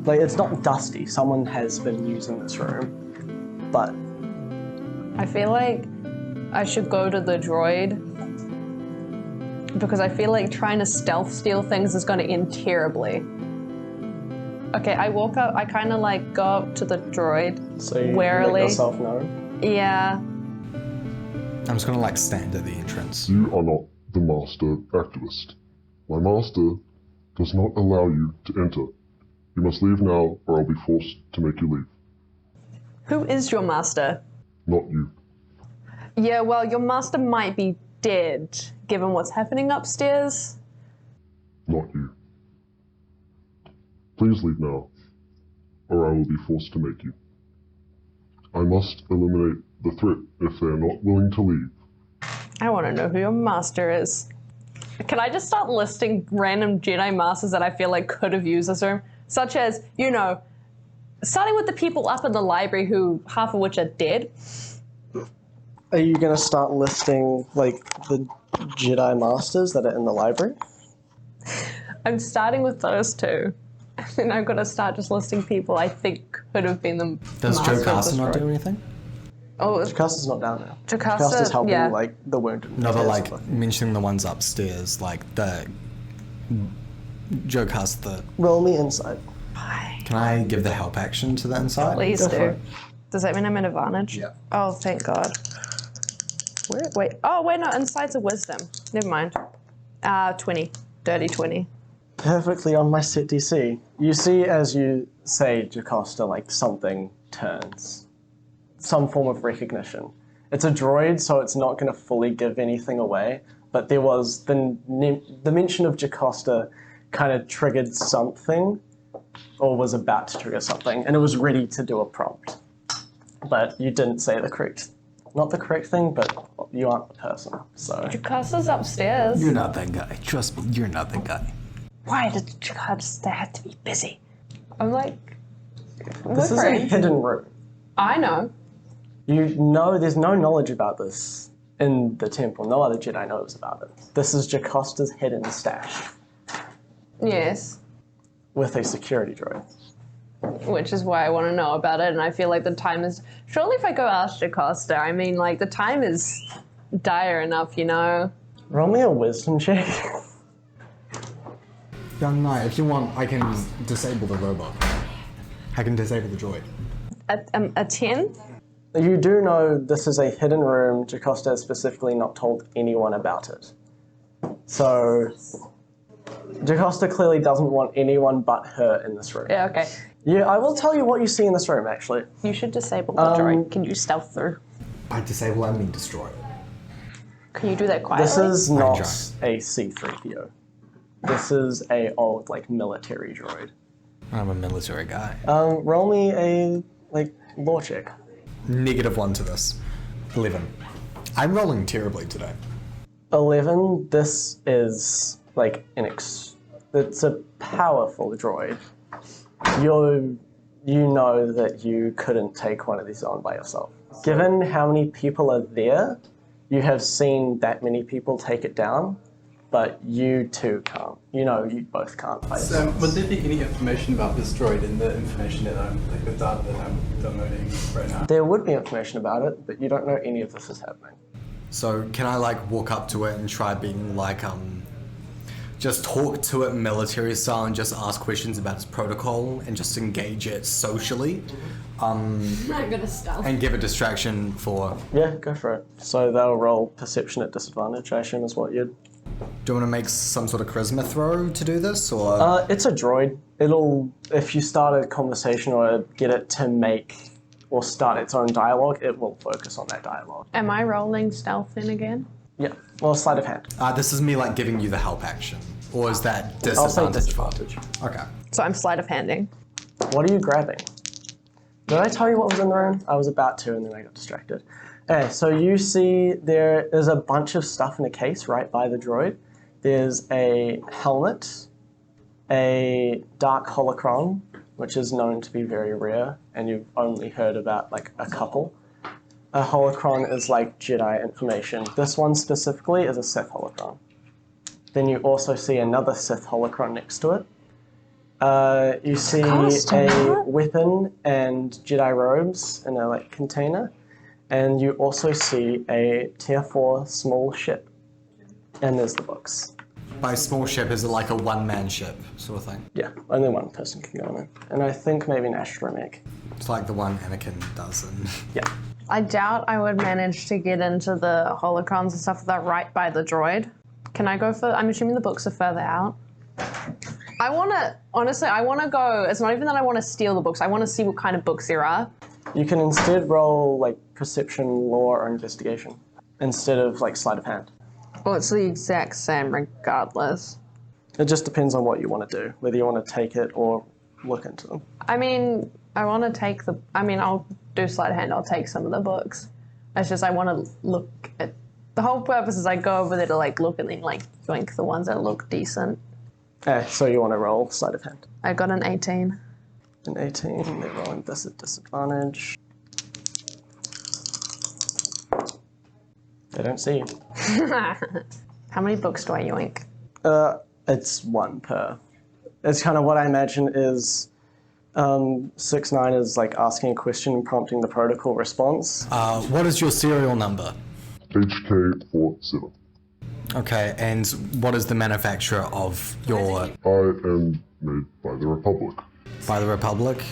Like, it's not dusty. Someone has been using this room, but... I feel like I should go to the droid because I feel like trying to stealth steal things is going to end terribly. Okay, I walk up, I kind of like go up to the droid So you warily. let yourself know? Yeah. I'm just gonna like stand at the entrance. You are not the master activist. My master does not allow you to enter. You must leave now, or I'll be forced to make you leave. Who is your master? Not you. Yeah, well, your master might be dead, given what's happening upstairs. Not you. Please leave now, or I will be forced to make you. I must eliminate the threat if they are not willing to leave. I want to know who your master is. Can I just start listing random Jedi Masters that I feel like could have used this room? Such as, you know, Starting with the people up in the library who, half of which are dead. Are you going to start listing, like, the Jedi Masters that are in the library? I'm starting with those two. And then I'm going to start just listing people I think could have been the Does Master of Jocasta not Destroy. do anything? Oh, Jacasta's not down now. Jocasta, Jacasta's helping, yeah. like, the wounded. No, but Yes, like but- mentioning the ones upstairs, like the Jocasta. Roll me insight. Can I give the help action to the inside? Please Go for do. it. Does that mean I'm at advantage? Yeah. Oh, thank God. Wait. Oh, wait, no. Insight's a wisdom. Never mind. 20. Dirty 20. Perfectly on my set DC. You see, as you say Jocasta, like, something turns. Some form of recognition. It's a droid, so it's not going to fully give anything away, but there was the mention of Jocasta kind of triggered something, or was about to trigger something, and it was ready to do a prompt. But you didn't say not the correct thing, but you aren't the person, so. Jocasta's upstairs. You're not that guy. Trust me, you're not that guy. Why did Jocasta have to be busy? I'm like, This is a hidden room. I know. You know there's no knowledge about this in the temple. No other Jedi knows about it. This is Jocasta's hidden stash Yes. with a security droid. Which is why I want to know about it, and I feel like the time is... Surely if I go ask Jocasta, I mean, like, the time is dire enough, you know? Roll me a wisdom check. Young knight, if you want, I can disable the robot. I can disable the droid. A 10? You do know this is a hidden room. Jocasta has specifically not told anyone about it. So, Jocasta clearly doesn't want anyone but her in this room. Yeah, okay. Yeah, I will tell you what you see in this room, actually. You should disable the droid. Can you stealth through? By disable, I mean destroy. Can you do that quietly? This is not try. a C-3PO. This is a old, like, military droid. I'm a military guy. Roll me a, like, lore check. -1 to this. 11. I'm rolling terribly today. 11, this is, like, it's a powerful droid. You know that you couldn't take one of these on by yourself. Given how many people are there, you have seen that many people take it down, but you two can't. You know you both can't by So, yourselves. would there be any information about this droid in the information that like the data that I'm downloading right now? There would be information about it, but you don't know any of this is happening. So can I like walk up to it and try being like just talk to it military style and just ask questions about its protocol and just engage it socially, I'm not gonna stealth. and give a distraction for. Yeah, go for it. So they'll roll perception at disadvantage, I assume is what you'd... Do you want to make some sort of charisma throw to do this, or? It's a droid. It'll, if you start a conversation or get it to make or start its own dialogue, it will focus on that dialogue. Am I rolling stealth in again? Yeah, well, sleight of hand. This is me like giving you the help action, or is that I'll say disadvantage? disadvantage. Okay. So I'm sleight of handing. What are you grabbing? Did I tell you what was in the room? I was about to, and then I got distracted. Okay, so you see there is a bunch of stuff in a case right by the droid. There's a helmet, a dark holocron, which is known to be very rare, and you've only heard about like a couple. A holocron is like Jedi information. This one specifically is a Sith holocron. Then you also see another Sith holocron next to it. You see a weapon and Jedi robes in a like container, and you also see a Tier 4 small ship. And there's the books. By small ship, is it like a one-man ship sort of thing? Yeah, only one person can go on it. And I think maybe an astromech. It's like the one Anakin does. And Yeah. I doubt I would manage to get into the holocrons and stuff that are right by the droid. Can I go for... I'm assuming the books are further out. I want to... Honestly, I want to go... It's not even that I want to steal the books. I want to see what kind of books there are. You can instead roll like perception, lore, or investigation instead of like sleight of hand. Well, it's the exact same regardless. It just depends on what you want to do, whether you want to take it or look into them. I mean, I want to take the... I mean, I'll do sleight of hand. I'll take some of the books. It's just I want to look at... The whole purpose is I go over there to like look and then like yoink the ones that look decent. So you want to roll sleight of hand. I got an 18. An 18. They're rolling this at disadvantage. They don't see you. How many books do I yoink? It's one per. It's kind of what I imagine is 6-9 is like asking a question and prompting the protocol response. What is your serial number? HK47. Okay, and what is the manufacturer of your... I am made by the Republic. By the Republic?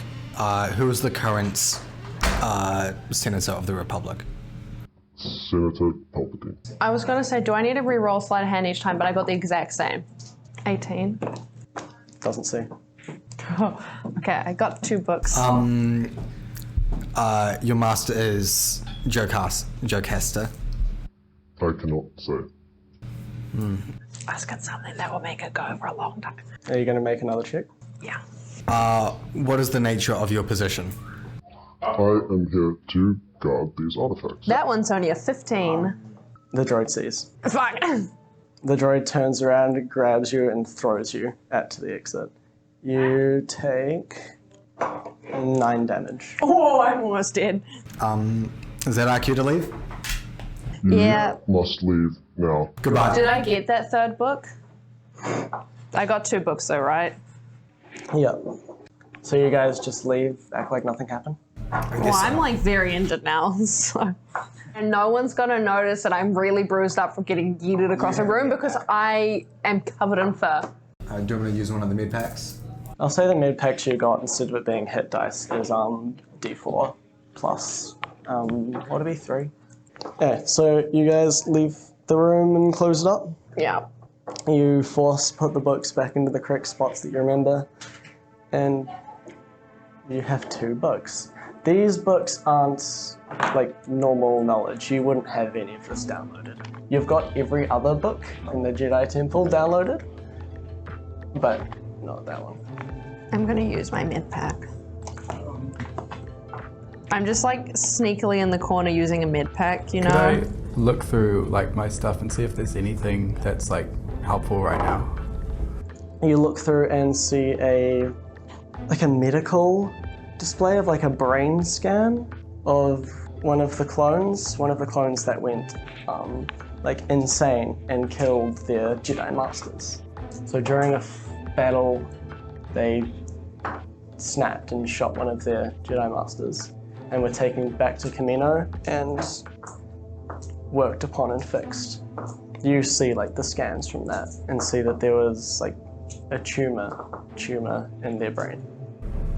Who is the current Senator of the Republic? Senator Palpatine. I was going to say, do I need to re-roll sleight of hand each time, but I got the exact same. 18. Doesn't see. Okay, I got 2 books. Your master is Joe Caster. I cannot say. Ask it something that will make it go for a long time. Are you going to make another check? Yeah. What is the nature of your position? I am here to guard these artifacts. That one's only a 15. The droid sees. Fine. The droid turns around, grabs you, and throws you out to the exit. You take 9 damage. Oh, I'm almost dead. Is that IQ to leave? Yeah. Must leave now. Goodbye. Did I get that 3rd book? I got 2 books though, right? Yep. So you guys just leave, act like nothing happened? Well, I'm like very injured now, so. And no one's gonna notice that I'm really bruised up from getting yeeted across a room because I am covered in fur. Do you want me to use one of the med packs? I'll say the mid packs you got instead of it being hit dice is D4 plus what would it be, 3? Yeah, so you guys leave the room and close it up. Yeah. You put the books back into the correct spots that you remember, and you have 2 books. These books aren't like normal knowledge. You wouldn't have any of this downloaded. You've got every other book in the Jedi Temple downloaded, but not that one. I'm gonna use my med pack. I'm just like sneakily in the corner using a med pack, you know? Could I look through like my stuff and see if there's anything that's like helpful right now? You look through and see a medical display of like a brain scan of one of the clones that went like insane and killed their Jedi Masters. So during a battle, they snapped and shot one of their Jedi Masters and were taken back to Camino and worked upon and fixed. You see like the scans from that and see that there was like a tumor in their brain.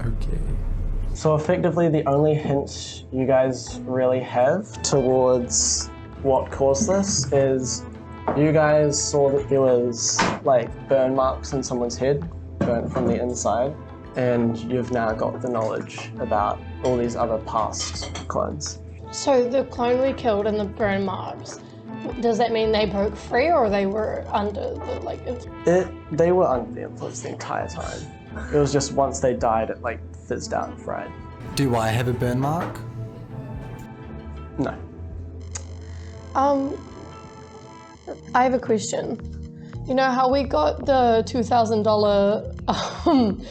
Okay. So effectively the only hint you guys really have towards what caused this is you guys saw that there was like burn marks on someone's head, burnt from the inside, and you've now got the knowledge about all these other past clones. So the clone we killed and the burn marks, does that mean they broke free or they were under the like? They were under the influence the entire time. It was just once they died, it like fizzed out and fried. Do I have a burn mark? No. I have a question. You know how we got the $2,000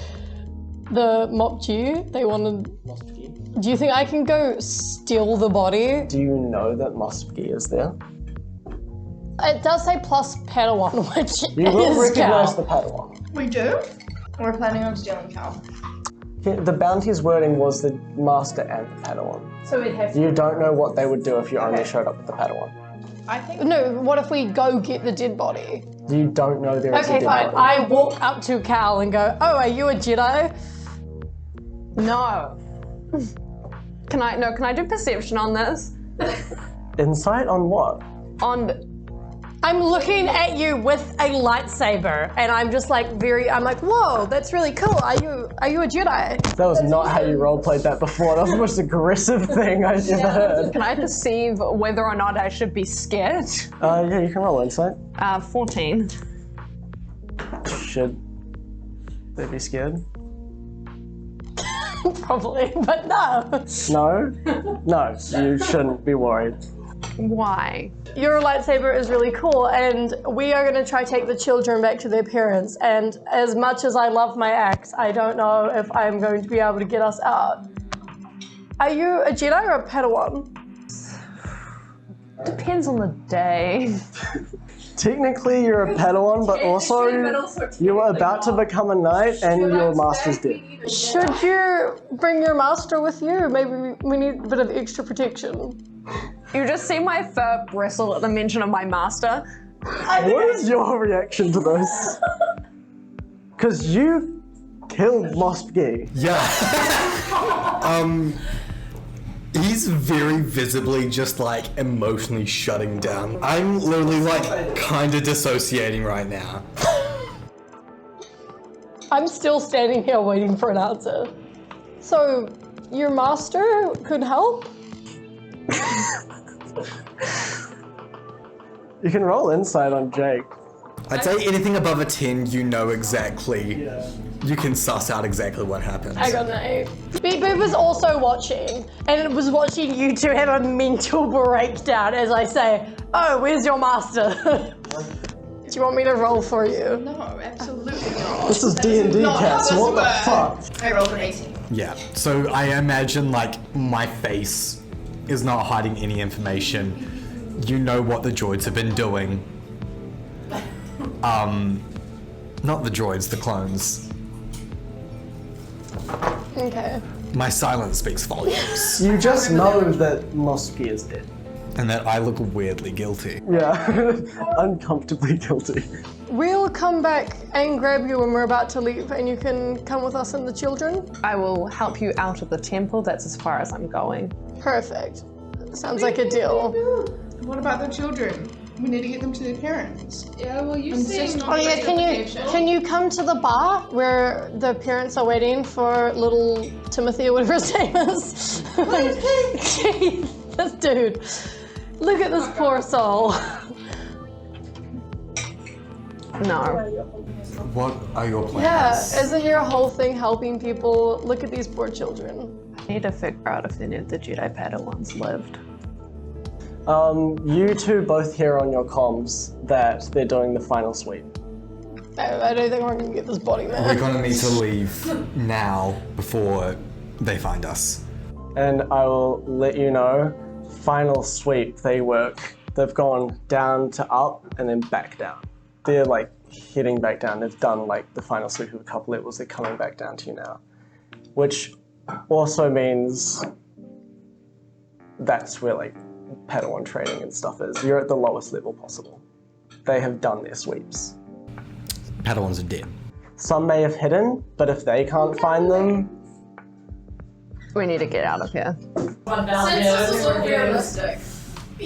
the Mosp Gi? They wanted. Do you think I can go steal the body? Do you know that Mosp Gi is there? It does say plus padawan, which You will is recognize Cal. the Padawan. We do? We're planning on stealing Cal. The bounty's wording was the Master and the Padawan. So we'd have You don't know what they would do if you only showed up with the Padawan. I think. No, what if we go get the dead body? You don't know there is a Okay, dead fine. body. I walk up to Cal and go, "Oh, are you a Jedi?" No. Can I do perception on this? Insight on what? I'm looking at you with a lightsaber, and I'm just like I'm like, "Whoa, that's really cool. Are you a Jedi?" That was not how you roleplayed that before. That was the most aggressive thing I've ever heard. Can I perceive whether or not I should be scared? Yeah, you can roll insight. 14. Should they be scared? Probably, but no. No? No, you shouldn't be worried. Why? Your lightsaber is really cool, and we are going to try take the children back to their parents. And as much as I love my axe, I don't know if I'm going to be able to get us out. Are you a Jedi or a Padawan? Depends on the day. Technically, you're a Padawan, but also you were about to become a knight and your master's dead. Should you bring your master with you? Maybe we need a bit of extra protection. You just see my fur bristle at the mention of my master. What is your reaction to this? Because you killed Mosp Gi. Yeah. He's very visibly just like emotionally shutting down. I'm literally like kind of dissociating right now. I'm still standing here waiting for an answer. So, your master could help? You can roll insight on Jake. I'd say anything above a 10, you know exactly. Yeah. You can suss out exactly what happens. I got an 8. Beepboop is also watching, and it was watching you two have a mental breakdown as I say, oh, where's your master? Do you want me to roll for you? No, absolutely not. This is D&D, cats. What the fuck? I rolled an 18. Yeah, so I imagine like my face is not hiding any information. You know what the droids have been doing. Not the droids, the clones. Okay. My silence speaks volumes. You just know that Mosp Gi is dead. And that I look weirdly guilty. Yeah, uncomfortably guilty. We'll come back and grab you when we're about to leave, and you can come with us and the children. I will help you out of the temple. That's as far as I'm going. Perfect. Sounds like a deal. What about the children? We need to get them to their parents. Yeah, well, you seem Oh yeah, can you come to the bar where the parents are waiting for little Timothy or whatever his name is? This dude. Look at this poor soul. No. What are your plans? Yeah, isn't your whole thing helping people? Look at these poor children. I need to figure out if any of the Jedi Padawans lived. You two both hear on your comms that they're doing the final sweep. I don't think we're gonna get this body, man. We're gonna need to leave now before they find us. And I will let you know, final sweep, they've gone down to up and then back down. They're like heading back down. They've done like the final sweep of a couple levels. They're coming back down to you now. Which also means that's where like Padawan training and stuff is. You're at the lowest level possible. They have done their sweeps. Padawans are dead. Some may have hidden, but if they can't find them, We need to get out of here. Since this is so realistic,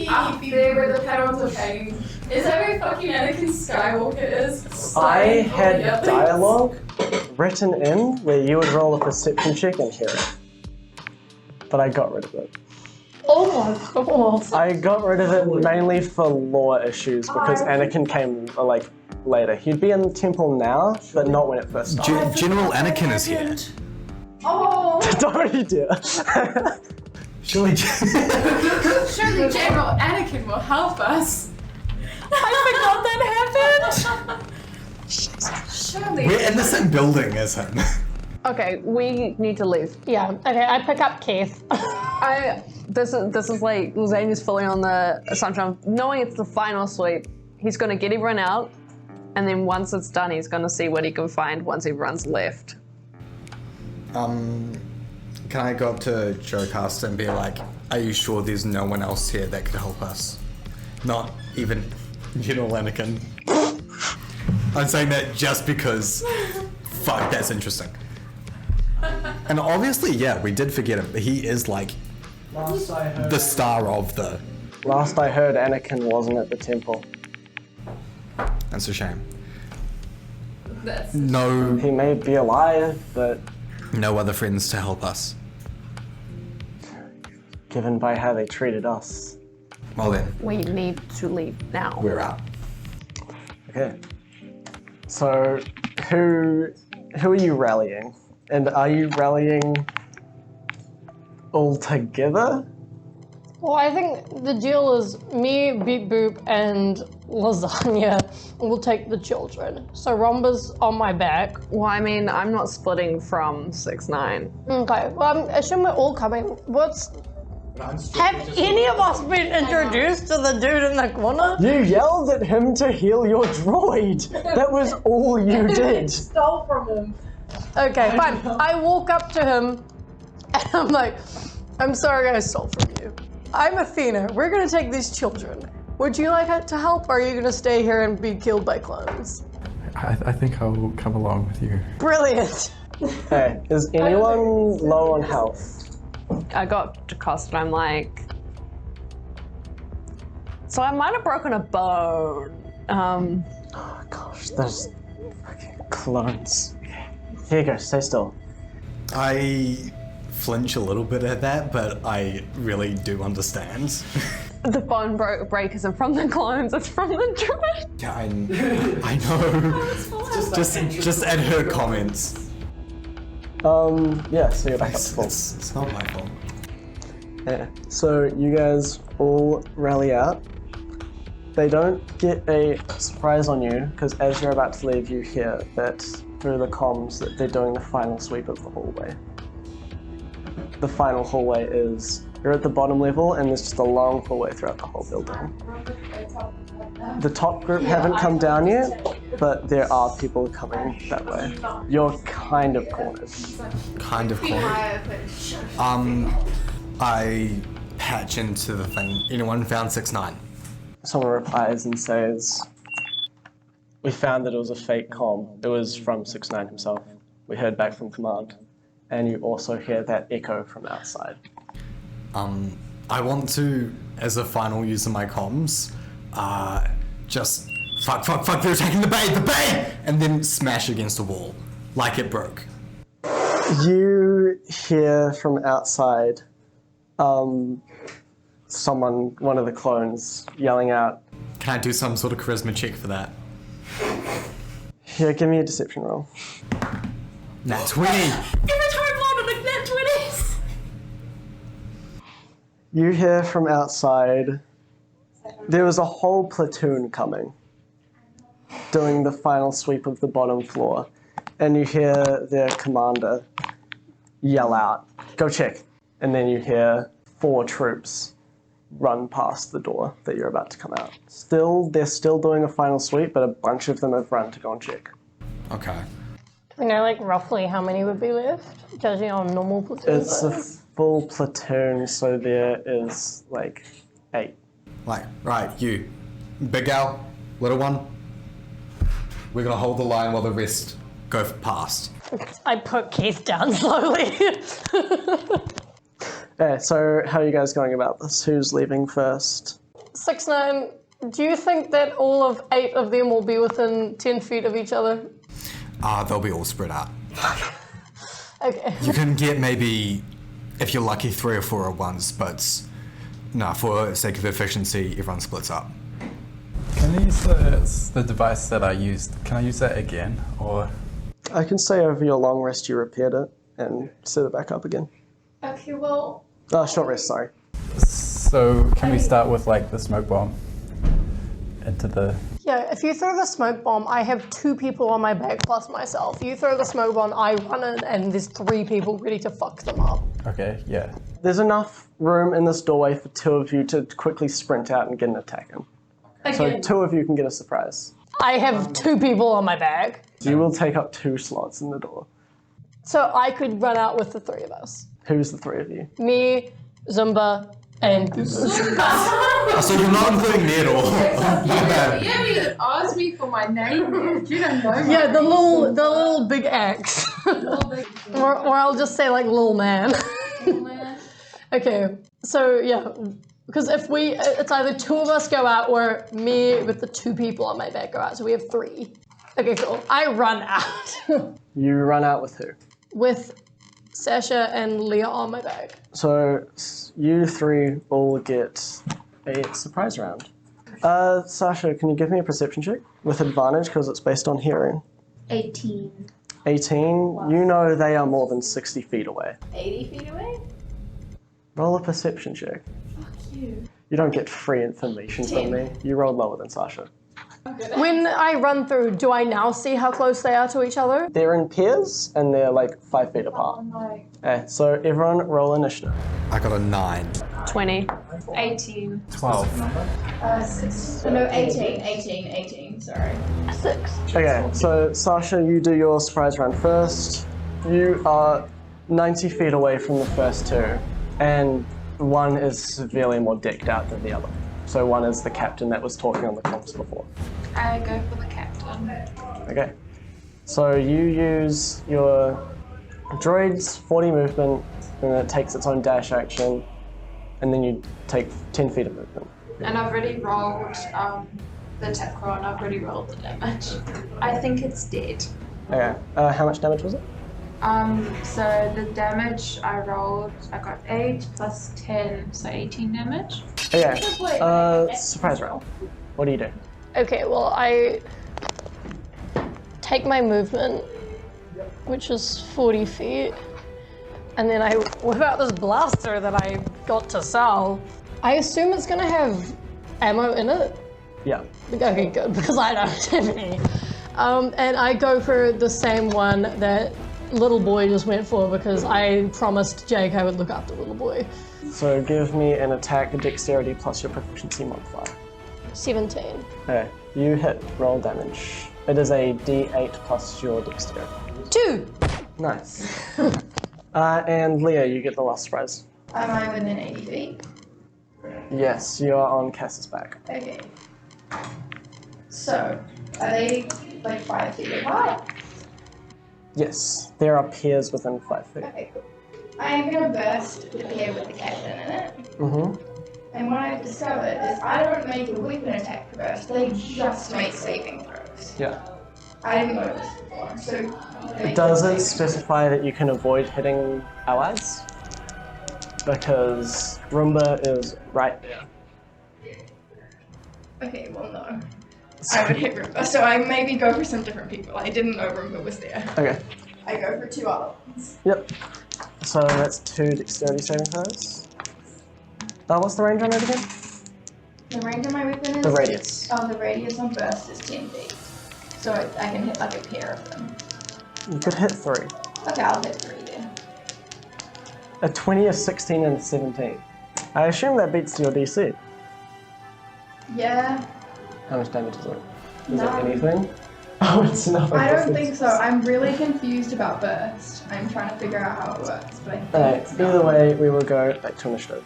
up there where the Padawans are hanging, is that where fucking Anakin Skywalker is? I had dialogue written in where you would roll a perception check and hear it. But I got rid of it. Oh my god. I got rid of it mainly for lore issues because Anakin came like later. He'd be in the temple now, but not when it first started. General Anakin is here. Oh! Don't you dare. Surely Surely General Anakin will help us. I forgot that happened. Surely. we're in the same building as him. Okay, we need to leave. Yeah, okay, I pick up Keith. This is like Lazánia's fully on the assumption of knowing it's the final sweep. He's gonna get everyone out, and then once it's done, he's gonna see what he can find once everyone's left. Can I go up to Jocasta and be like, are you sure there's no one else here that could help us? Not even General Anakin. I'm saying that just because, fuck, that's interesting. And obviously, yeah, we did forget him. He is like the star of the... Last I heard, Anakin wasn't at the temple. That's a shame. That's No, He may be alive, but no other friends to help us. given by how they treated us. Well then, We need to leave now. we're out. Okay. So, who are you rallying? And are you rallying all together? Well, I think the deal is me, Beepboop, and Lazánia will take the children. So Rhomba's on my back. Well, I mean, I'm not splitting from 6'9". Okay, well, I assume we're all coming. Have any of us been introduced to the dude in the corner? You yelled at him to heal your droid. That was all you did. Stole from him. Okay, fine. I walk up to him and I'm like, I'm sorry I stole from you. I'm Athena. We're gonna take these children. Would you like to help, or are you gonna stay here and be killed by clones? I think I'll come along with you. Brilliant. Hey, is anyone low on health? I got to cost, and I'm like, so I might have broken a bone. Oh gosh, those fucking clones. Here you go, stay still. I flinch a little bit at that, but I really do understand. The bone break isn't from the clones, it's from the droid. Yeah, I know. just at her comments. Yeah, so you're back up to full. It's not my fault. Yeah, so you guys all rally out. They don't get a surprise on you, because as you're about to leave, you hear that through the comms that they're doing the final sweep of the hallway. The final hallway is, you're at the bottom level, and there's just a long hallway throughout the whole building. The top group haven't come down yet, but there are people coming that way. You're kind of cornered. Kind of cornered. I patch into the thing. Anyone found 6'9"? Someone replies and says, we found that it was a fake comm. It was from 6'9" himself. We heard back from command. And you also hear that echo from outside. I want to, as a final use of my comms, just fuck, they're attacking the bay! And then smash against a wall, like it broke. You hear from outside someone, one of the clones, yelling out. Can I do some sort of charisma check for that? Yeah, give me a deception roll. Nat 20! You hear from outside, there was a whole platoon coming, doing the final sweep of the bottom floor, and you hear their commander yell out, go check, and then you hear 4 troops run past the door that you're about to come out. They're still doing a final sweep, but a bunch of them have run to go and check. Okay. You know, like, roughly how many would be left, judging on normal platoons? It's a full platoon, so there is, 8. Right, you. Big gal, little one. We're gonna hold the line while the rest go past. I put Keith down slowly. Yeah, so how are you guys going about this? Who's leaving first? 6'9", do you think that all of 8 of them will be within 10 feet of each other? They'll be all spread out. Okay. You can get maybe, if you're lucky, 3 or 4 at once, but no, for sake of efficiency, everyone splits up. Can I use the device that I used? Can I use that again, or? I can say over your long rest you repaired it and set it back up again. Okay, well, Oh, short rest, sorry. So can we start with the smoke bomb into the? Yeah, if you throw the smoke bomb, I have 2 people on my back plus myself. You throw the smoke bomb, I run in, and there's 3 people ready to fuck them up. Okay, yeah. There's enough room in this doorway for 2 of you to quickly sprint out and get an attack in. So 2 of you can get a surprise. I have 2 people on my back. You will take up 2 slots in the door. So I could run out with the 3 of us. Who's the 3 of you? Me, Zumba, and So you're not including me at all. you haven't even asked me for my name yet. You don't know my yeah, the name. little big axe. or I'll just say little man. Okay, so yeah, because if it's either 2 of us go out or me with the 2 people on my back go out, so we have 3. Okay, cool. I run out. You run out with who? With Sasha and Leah on my back. So you 3 all get a surprise round. Sasha, can you give me a perception check with advantage because it's based on hearing? 18. 18. You know they are more than 60 feet away. 80 feet away? Roll a perception check. You. You don't get free information from me. You rolled lower than Sasha. When I run through, do I now see how close they are to each other? They're in pairs and they're like 5 feet apart. So everyone roll initiative. I got a 9. 20. 18. 12. 6. No, 18, sorry. 6. Okay, so Sasha, you do your surprise run first. You are 90 feet away from the first two, and one is severely more decked out than the other. So one is the captain that was talking on the comms before. I go for the captain. Okay. So you use your droid's 40 movement, and it takes its own dash action, and then you take 10 feet of movement. And I've already rolled the tech roll, and I've already rolled the damage. I think it's dead. Okay. How much damage was it? So the damage I rolled, I got 8 plus 10, so 18 damage. Okay. Surprise roll. What do you do? Okay, well, I take my movement, which is 40 feet, and then I whip out this blaster that I got to sell. I assume it's gonna have ammo in it. Yeah. Okay, good, because I don't have any. And I go for the same one that little boy just went for because I promised Jake I would look after little boy. So give me an attack, dexterity plus your proficiency modifier. 17. Okay. You hit roll damage. It is a d8 plus your dexterity. 2! Nice. And Leah, you get the last surprise. Am I within 80 feet? Yes, you are on Cass's back. Okay. So, are they like 5 feet apart? Yes, there are pairs within 5 feet. Okay, cool. I am going to burst the pair with the captain in it. Mm-hmm. And what I've discovered is I don't make a weapon attack burst, they just make saving throws. Yeah. I didn't know this before, so... Does it specify that you can avoid hitting allies? Because Roomba is right there. Okay, well no. I would hit Roomba, so I maybe go for some different people. I didn't know Roomba was there. Okay. I go for 2 other ones. Yep. So that's 2 dexterity saving throws. What's the range on it again? The range of my weapon is... The radius. Oh, the radius on burst is 10 feet. So I can hit like a pair of them. You could hit 3. Okay, I'll hit 3 then. A 20, a 16, and a 17. I assume that beats your DC. Yeah. How much damage is it? Is No. it anything? Oh, it's nothing. I don't think so. I'm really confused about burst. I'm trying to figure out how it works, but I think Alright, it's either way, we will go back to initiative.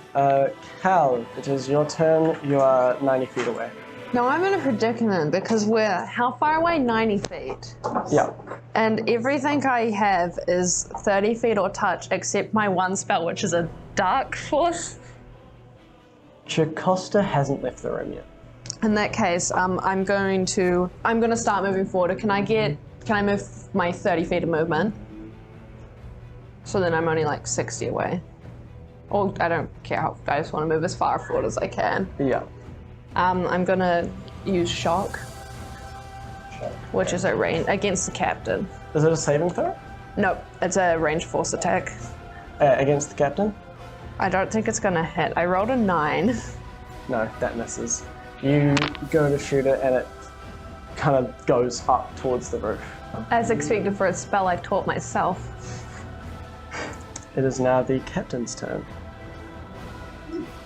Cal, it is your turn. You are 90 feet away. Now I'm in a predicament because we're how far away? 90 feet. Yeah. And everything I have is 30 feet or touch except my one spell, which is a dark force. Jocasta hasn't left the room yet. In that case, I'm going to start moving forward. Can I move my 30 feet of movement? So then I'm only like 60 away. Or I don't care how, I just want to move as far forward as I can. Yeah. I'm gonna use shock, which is a range against the captain. Is it a saving throw? Nope, it's a range force attack. Against the captain? I don't think it's gonna hit. I rolled a 9. No, that misses. You go to shoot it and it kind of goes up towards the roof. As expected for a spell I taught myself. It is now the captain's turn.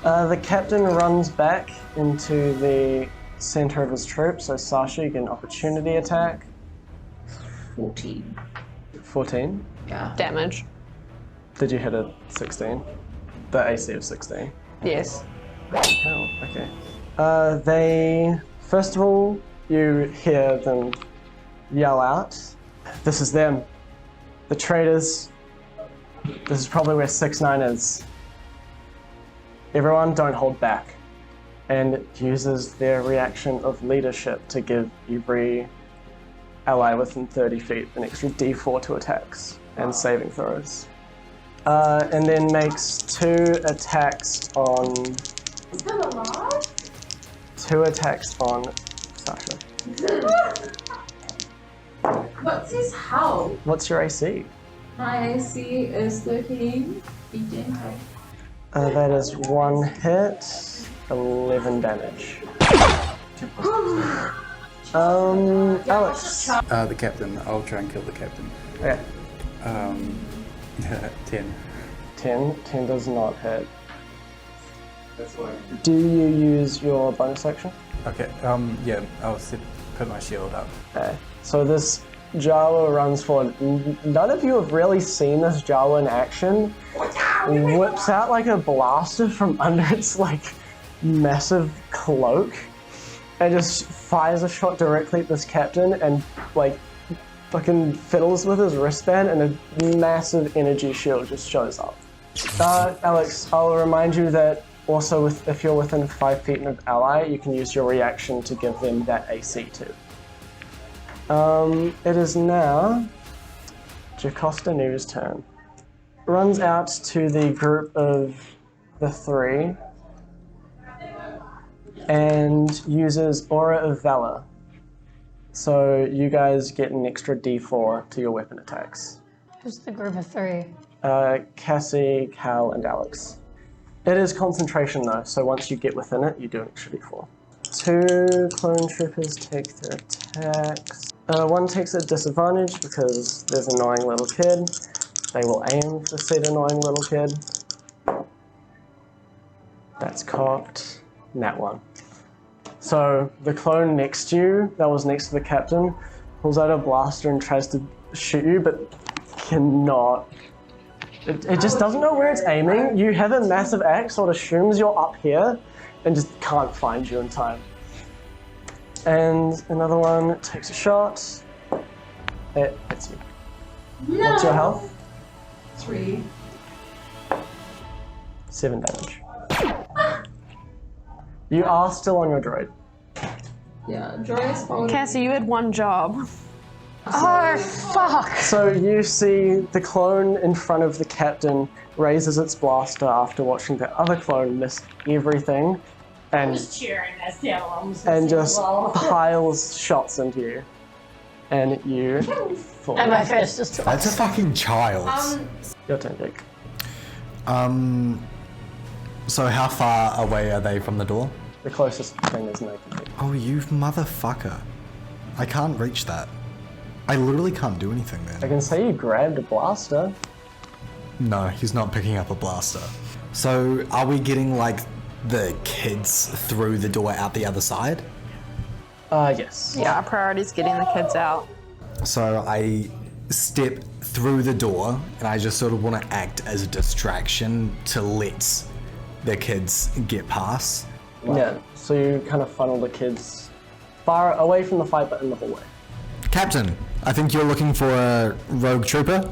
The captain runs back into the center of his troop, so Sasha, you get an opportunity attack. 14. 14. Yeah. Damage. Did you hit a 16? The AC of 16. Yes. Oh, okay. They, first of all, you hear them yell out, "This is them. The traitors. This is probably where 6-9 is. Everyone, don't hold back." And it uses their reaction of leadership to give every ally within 30 feet an extra d4 to attacks and saving throws. And then makes 2 attacks on... Is that alive? 2 attacks on Sasha. What's his health? What's your AC? My AC is 13. That is 1 hit, 11 damage. Alex. The captain. I'll try and kill the captain. Okay. 10. 10 does not hit. Do you use your bonus action? Okay. Yeah. I'll put my shield up. Okay. So this Jawa runs forward. None of you have really seen this Jawa in action. Whips out like a blaster from under its like massive cloak and just fires a shot directly at this captain and like fucking fiddles with his wristband and a massive energy shield just shows up. Alex, I'll remind you that also if you're within 5 feet of an ally, you can use your reaction to give them that AC too. It is now Jocasta Nu's turn. Runs out to the group of the 3 and uses Aura of Valor. So you guys get an extra D4 to your weapon attacks. Who's the group of 3? Cassie, Cal, and Alex. It is concentration though, so once you get within it, you do an extra D4. 2 clone troopers take their attacks. 1 takes a disadvantage because there's an annoying little kid. They will aim for said annoying little kid. That's cocked. Nat 1. So the clone next to you, that was next to the captain, pulls out a blaster and tries to shoot you, but cannot. It just doesn't know where it's aiming. You have a massive axe, so it assumes you're up here and just can't find you in time. And another one takes a shot. It hits you. No. What's your health? 3. 7 damage. You are still on your droid. Yeah, Joy's phone. Cassie, you had 1 job. Oh, fuck! So you see the clone in front of the captain raises its blaster after watching the other clone miss everything and cheering as the and just piles shots into you. And you fall. And my face just That's a fucking child. Your turn, Jake. So how far away are they from the door? The closest thing is naked. Oh, you motherfucker. I can't reach that. I literally can't do anything I then. can say you grabbed a blaster. No, he's not picking up a blaster. So are we getting like the kids through the door out the other side? Yes. Yeah, our priority is getting the kids out. So I step through the door and I just sort of want to act as a distraction to let the kids get past. Yeah, so you kind of funnel the kids far away from the fight but in the hallway. Captain, I think you're looking for a rogue trooper.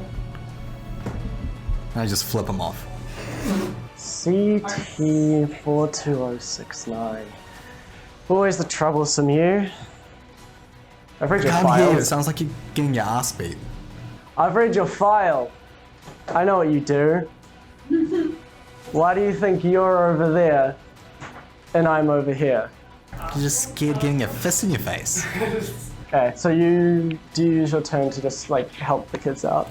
And I just flip him off. CT42069. Always the troublesome you. I've read your Can't hear you. It file. sounds like you're getting your ass beat. I've read your file. I know what you do. Why do you think you're over there and I'm over here? You're just scared getting a fist in your face. Okay, so you use your turn to just like help the kids out?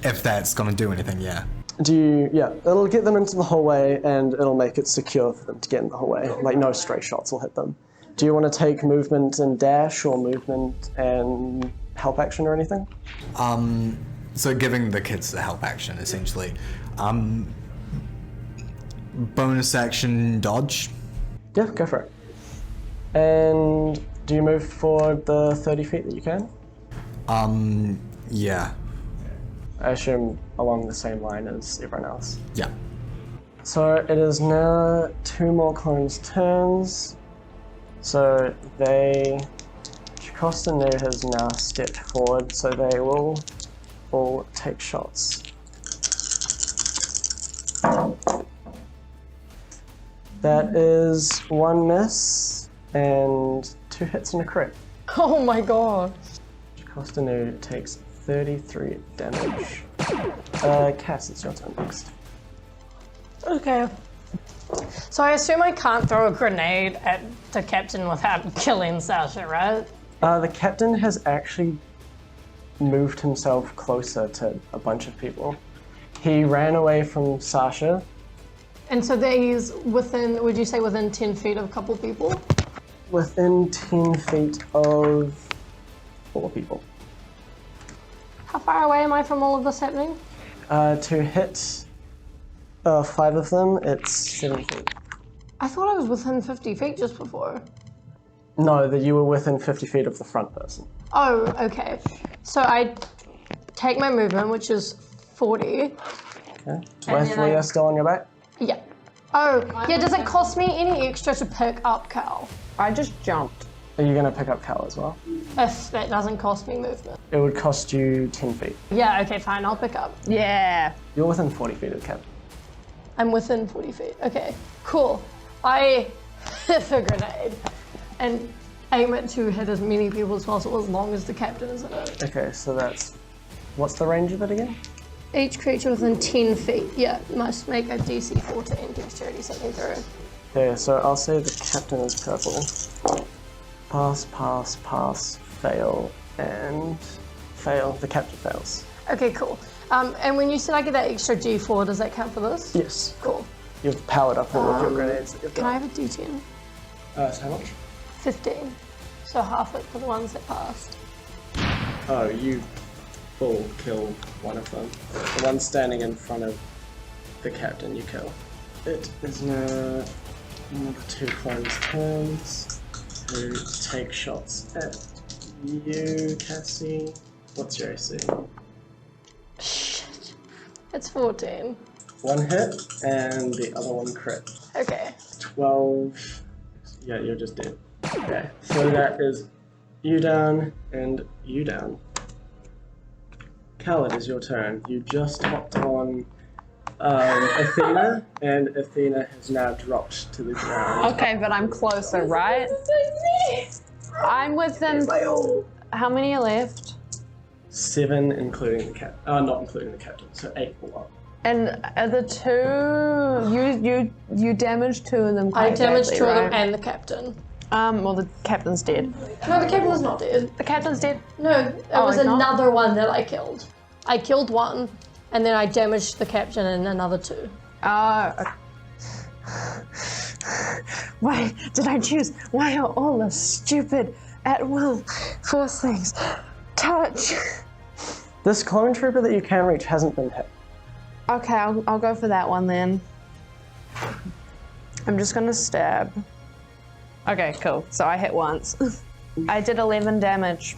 If that's gonna do anything, yeah. Yeah, it'll get them into the hallway and it'll make it secure for them to get in the hallway. Like no stray shots will hit them. Do you want to take movement and dash or movement and help action or anything? So giving the kids the help action, essentially. Bonus action dodge. Yeah, go for it. And do you move forward the 30 feet that you can? Yeah. I assume along the same line as everyone else. Yeah. So it is now 2 more clones' turns. So Jocasta Nu has now stepped forward, so they will all take shots. That is 1 miss and 2 hits and a crit. Oh my god. Jocasta Nu takes 33 damage. Cass, it's your turn next. Okay. So I assume I can't throw a grenade at the captain without killing Sasha, right? The captain has actually moved himself closer to a bunch of people. He ran away from Sasha And so he's within, would you say within 10 feet of a couple people? Within 10 feet of 4 people. How far away am I from all of this happening? To hit 5 of them, it's 7 feet. I thought I was within 50 feet just before. No, that you were within 50 feet of the front person. Oh, okay. So I take my movement, which is 40. Okay. With Leah still on your back? Yeah. Oh, yeah, does it cost me any extra to pick up Cal? I just jumped. Are you going to pick up Cal as well? If that doesn't cost me movement. It would cost you 10 feet. Yeah, okay, fine, I'll pick up. Yeah. You're within 40 feet of the captain. I'm within 40 feet. Okay, cool. I hit a grenade and aim it to hit as many people as possible as long as the captain is in it. Okay, so that's... What's the range of it again? Each creature within 10 feet, yeah, must make a DC 14 dexterity saving throw. Okay, so I'll say the captain is purple. Pass, pass, pass, fail, and fail. The captain fails. Okay, cool. And when you said I get that extra G4, does that count for this? Yes. Cool. You've powered up all of your grenades that you've Can I got. have a D10? So how much? 15. So half it for the ones that passed. Oh, you full kill one of them. The one standing in front of the captain you kill. It is now another 2 closed turns who take shots at you, Cassie. What's your AC? Shit. It's 14. 1 hit and the other one crit. Okay. 12. Yeah, you're just dead. Okay, so that is you down and you down. Cal, it is your turn. You just hopped on Athena, and Athena has now dropped to the ground. Okay, but I'm closer, right? I'm within. How many are left? 7, including the captain. Not including the captain, so 8 all up. And are the two you damaged 2 of them quite I damaged badly, 2 of them right? and the captain. Well, the captain's dead. No, the captain is not dead. The captain's dead. No, it was he's not? another one that I killed. I killed 1, and then I damaged the captain and another 2. Why did I choose? Why are all the stupid at-will force things touch? This clone trooper that you can reach hasn't been hit. Okay, I'll go for that one then. I'm just gonna stab. Okay, cool. So I hit once. I did 11 damage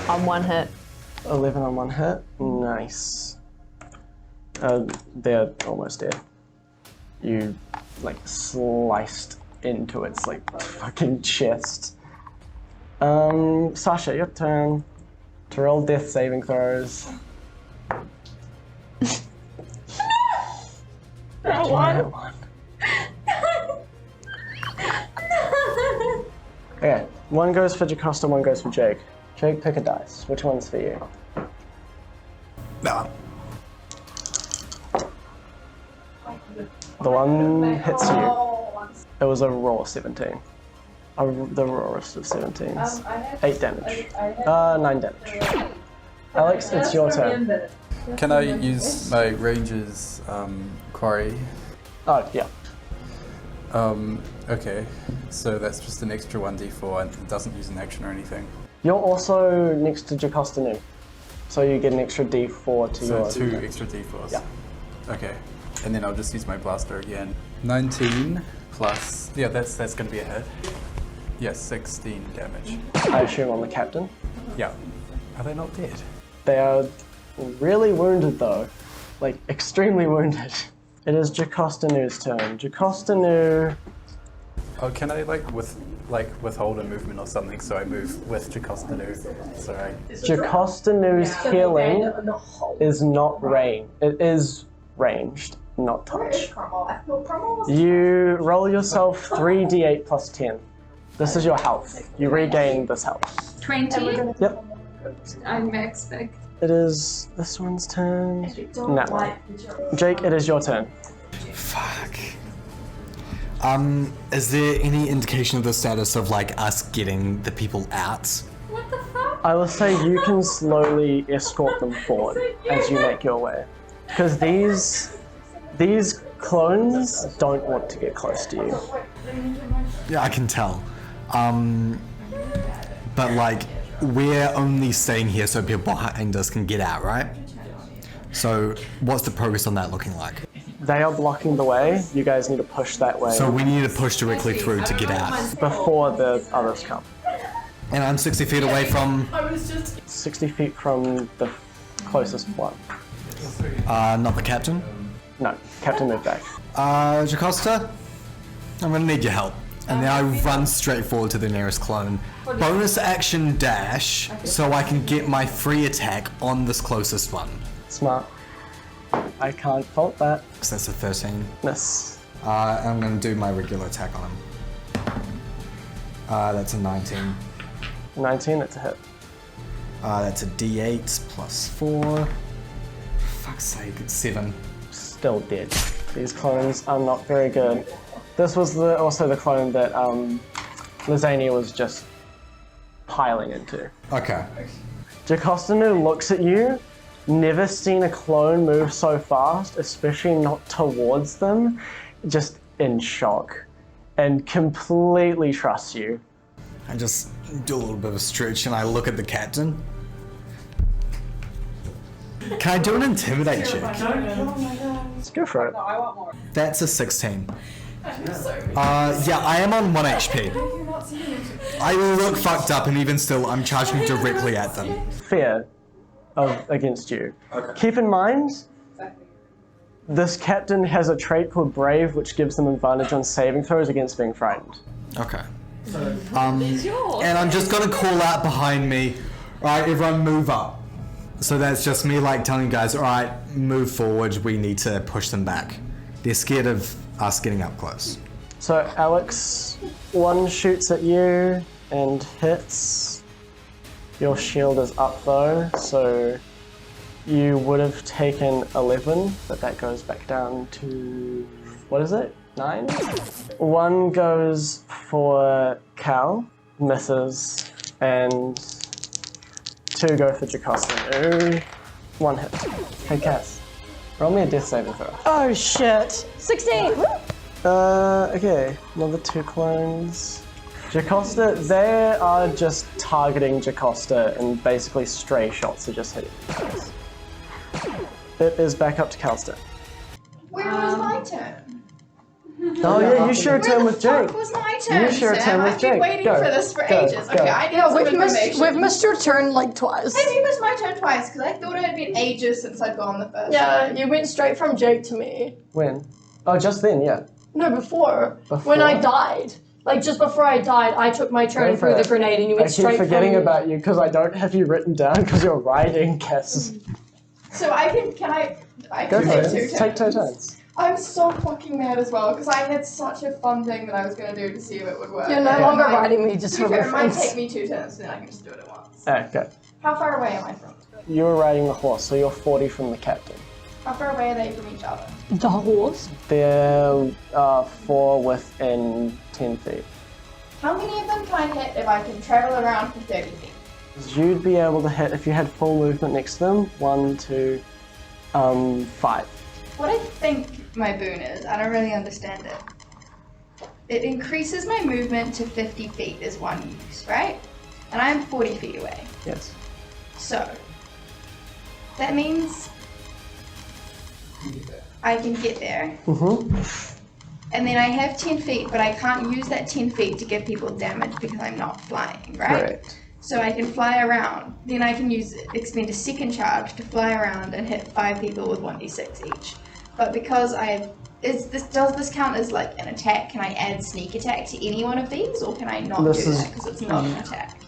on 1 hit. 11 on 1 hit. Nice. They're almost dead. You, sliced into its, fucking chest. Sasha, your turn to roll death saving throws. One. Okay, 1 goes for Jocasta, 1 goes for Jake. Jake, pick a dice. Which one's for you? No. The one hits you. It was a raw 17. The rawest of 17s. 8 damage. 9 damage. Alex, it's your turn. Can I use my ranger's quarry? Oh, yeah. Okay, so that's just an extra 1d4 and it doesn't use an action or anything. You're also next to Jocasta Nu, so you get an extra d4 to So your... 2 extra d4s. Yeah. Okay, and then I'll just use my blaster again. 19 plus, yeah, that's going to be a hit. Yeah, 16 damage. I assume on the captain. Yeah. Are they not dead? They are really wounded though, extremely wounded. It is Jocasta Nu's turn. Jocasta Nu... Oh, can I withhold a movement or something so I move with Jocasta Nu? Sorry. Jocasta Nu's healing is not ranged. It is ranged, not touch. You roll yourself 3d8 plus 10. This is your health. You regain this health. 20? Yep. I'm max big. It is this one's turn. No. Jake, it is your turn. Fuck. Is there any indication of the status of us getting the people out? What the fuck? I will say you can slowly escort them forward as you make your way. Because these These clones don't want to get close to you. Yeah, I can tell. But like, we're only staying here so people behind us can get out, right? So what's the progress on that looking like? They are blocking the way. You guys need to push that way So we need to push directly through to get out. before the others come. And I'm 60 feet away from... 60 feet from the closest one. not the captain. No, Captain moved back. Jocasta, I'm gonna need your help. And then I run straight forward to the nearest clone. Bonus action dash, so I can get my free attack on this closest one. Smart. I can't fault that. So that's a 13. Miss. I'm gonna do my regular attack on him. That's a 19. 19, that's a hit. That's a D8 plus 4. Fuck's sake, it's 7. Still dead. These clones are not very good. This was also the clone that Lazánia was just piling into. Okay. Jocasta looks at you. Never seen a clone move so fast, especially not towards them. Just in shock. And completely trusts you. I just do a little bit of a stretch and I look at the captain. Can I do an intimidate check? Let's go for it. That's a 16. Yeah, I am on 1 HP. I look fucked up and even still I'm charging directly at them. Fear against you. Keep in mind, this captain has a trait called Brave, which gives them advantage on saving throws against being frightened. Okay. And I'm just gonna call out behind me, alright, everyone move up. So that's just me like telling you guys, alright, move forward, we need to push them back. They're scared of us getting up close. So Alex, one shoots at you and hits. Your shield is up though, so you would have taken 11, but that goes back down to, what is it, 9? One goes for Cal, misses, and 2 go for Jocasta. Ooh, 1 hit. Hey Cass, roll me a death saving throw. Oh shit. 16! Okay, another 2 clones. Jocasta, they are just targeting Jocasta and basically stray shots are just hitting you guys. It is back up to Calston. Where was my turn? Oh yeah, you share a turn with Where the Jake. fuck was my turn, You share a Sam? turn with I've been Jake. waiting Go, for this for go, ages. go. Okay, I need Yeah, some information. we've missed your turn like twice. Have you missed my turn twice? Because I thought it had been ages since I'd gone the first Yeah, time. you went straight from Jake to me. When? Oh, just then, yeah. No, before. When I died. Like, just before I died, I took my turn Go and for threw the it. grenade, and you I went keep straight forgetting from... about you because I don't have you written down because you're riding Cass. So I can Go for take it. 2 turns. Take 2 turns. I'm so fucking mad as well because I had such a fun thing that I was going to do to see if it would work. You're no And longer it might- riding me, just to be for fair, it might reference. take me 2 turns, then I can just do it at once. Alright, go. How far away am I from? You were riding the horse, so you're 40 from the captain. How far away are they from each other? The horse? There are 4 within 10 feet. How many of them can I hit if I can travel around for 30 feet? You'd be able to hit, if you had full movement next to them, 1, 2, 5. What I think my boon is, I don't really understand it. It increases my movement to 50 feet is one use, right? And I'm 40 feet away. Yes. So, that means I can get there. And then I have 10 feet, but I can't use that 10 feet to give people damage because I'm not flying, right? Correct. So I can fly around. Then I can expend a second charge to fly around and hit 5 people with 1d6 each. But because does this count as like an attack? Can I add sneak attack to any one of these, or can I not do that because it's not an attack?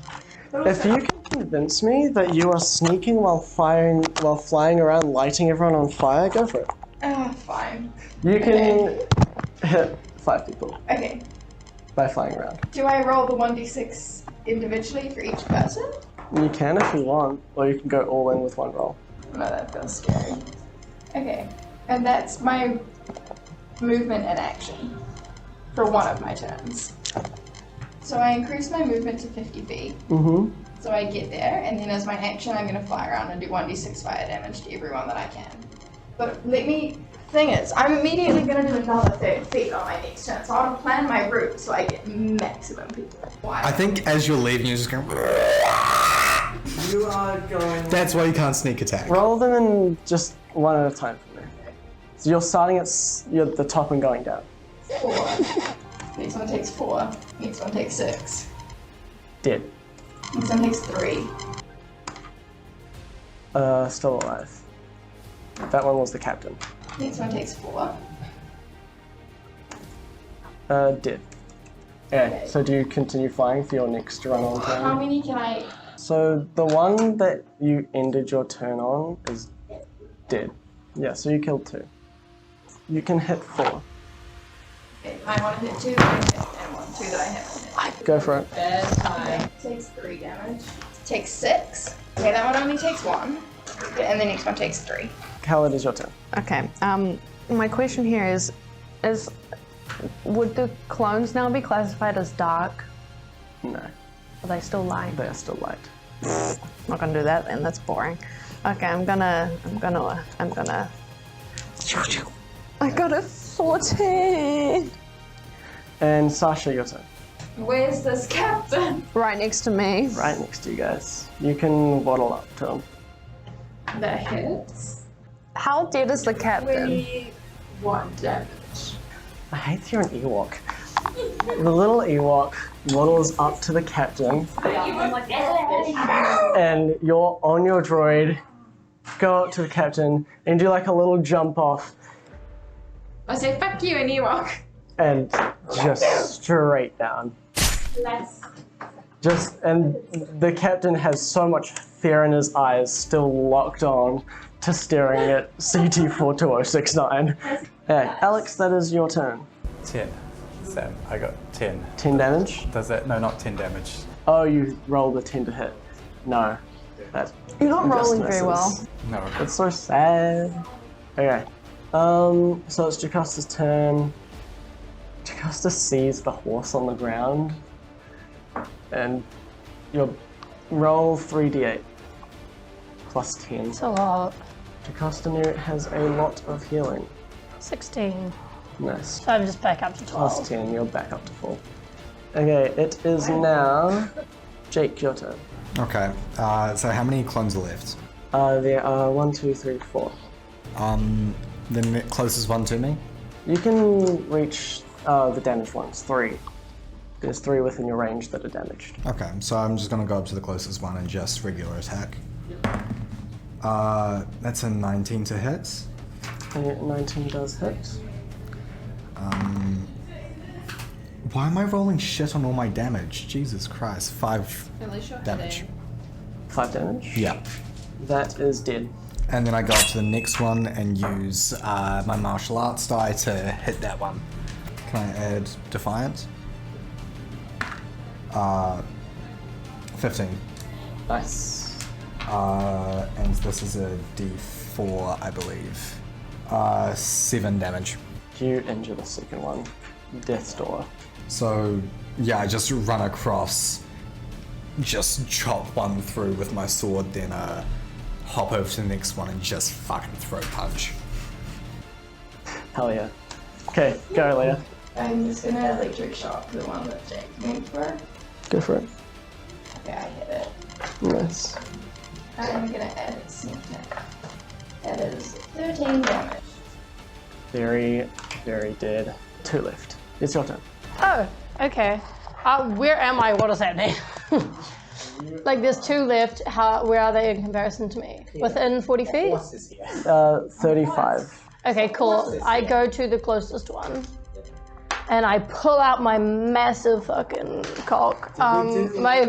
If you can convince me that you are sneaking while flying around lighting everyone on fire, go for it. Oh, fine. You can hit 5 people Okay. by flying around. Do I roll the 1d6 individually for each person? You can if you want, or you can go all in with 1 roll. No, that feels scary. Okay. And that's my movement and action for one of my turns. So I increase my movement to 50 feet. So I get there, and then as my action, I'm going to fly around and do 1d6 fire damage to everyone that I can. But let me Thing is, I'm immediately going to do another 30 feet on my next turn, so I want to plan my route so I get maximum people. I think as you're leaving, you're just going. You are going. That's why you can't sneak attack. Roll them in just one at a time for me. So you're starting at you're at the top and going down. 4. Next one takes 4. Next one takes 6. Dead. Next one takes 3. Still alive. That one was the captain. Next one takes 4. Dead. Okay, so do you continue flying for your next run on turn? How many can I? So the one that you ended your turn on is dead. Yeah, so you killed 2. You can hit 4. Okay, I want to hit 2 that I hit, and 2 that I haven't hit. Go for it. Okay, takes 3 damage. Takes 6. Okay, that one only takes 1. Okay, and the next one takes 3. Cal, it is your turn. Okay. My question here is would the clones now be classified as dark? No, Are they still light? they are still light. I'm not gonna do that then. That's boring. Okay, I'm gonna. I got a 14. And Sasha, your turn. Where's this captain? Right next to me. Right next to you guys. You can waddle up to him. That hits. How dead is the captain? 21 damage. I hate that you're an Ewok. The little Ewok waddles up to the captain, and you're on your droid, go up to the captain, and do like a little jump off, I say, fuck you, an Ewok. and just straight down. And the captain has so much fear in his eyes, still locked on to staring at CT42069. Alex, that is your turn. 10. Sam, I got 10. 10 damage? Does that? No, not 10 damage. Oh, you rolled a 10 to hit. No. You're not just rolling very well. misses. No. That's so sad. Okay. So it's Jacosta's turn. Jacosta sees the horse on the ground. And you'll roll 3d8. Plus 10. It's a lot. Jacosta Newt has a lot of healing. 16. Nice. So I'm just back up to 12. Plus 10, you're back up to full. Okay, it is now Jake, your turn. Okay. So how many clones are left? There are 1, 2, 3, 4. The closest one to me. You can reach the damaged ones, 3. There's 3 within your range that are damaged. Okay, so I'm just gonna go up to the closest one and just regular attack. That's a 19 to hit. 19 does hit. Why am I rolling shit on all my damage? Jesus Christ, 5 damage. 5 damage? Yeah. That is dead. And then I go up to the next one and use my martial arts die to hit that one. Can I add Defiant? 15. Nice. And this is a D4, I believe. 7 damage. You injure the second one. Death's Door. So, yeah, I just run across, just chop one through with my sword, then hop over to the next one and just fucking throw punch. Hell yeah. Okay, go Leah. I'm just gonna electric shock the one that Jake went for. Go for it. Okay, I hit it. Nice. I'm gonna add it sneak attack. That is 13 damage. Very, very dead. 2 left. It's your turn. Oh, okay. Where am I? What is happening? Like, there's 2 left. Where are they in comparison to me? Within 40 feet? 35. Okay, cool. I go to the closest one. And I pull out my massive fucking cock. My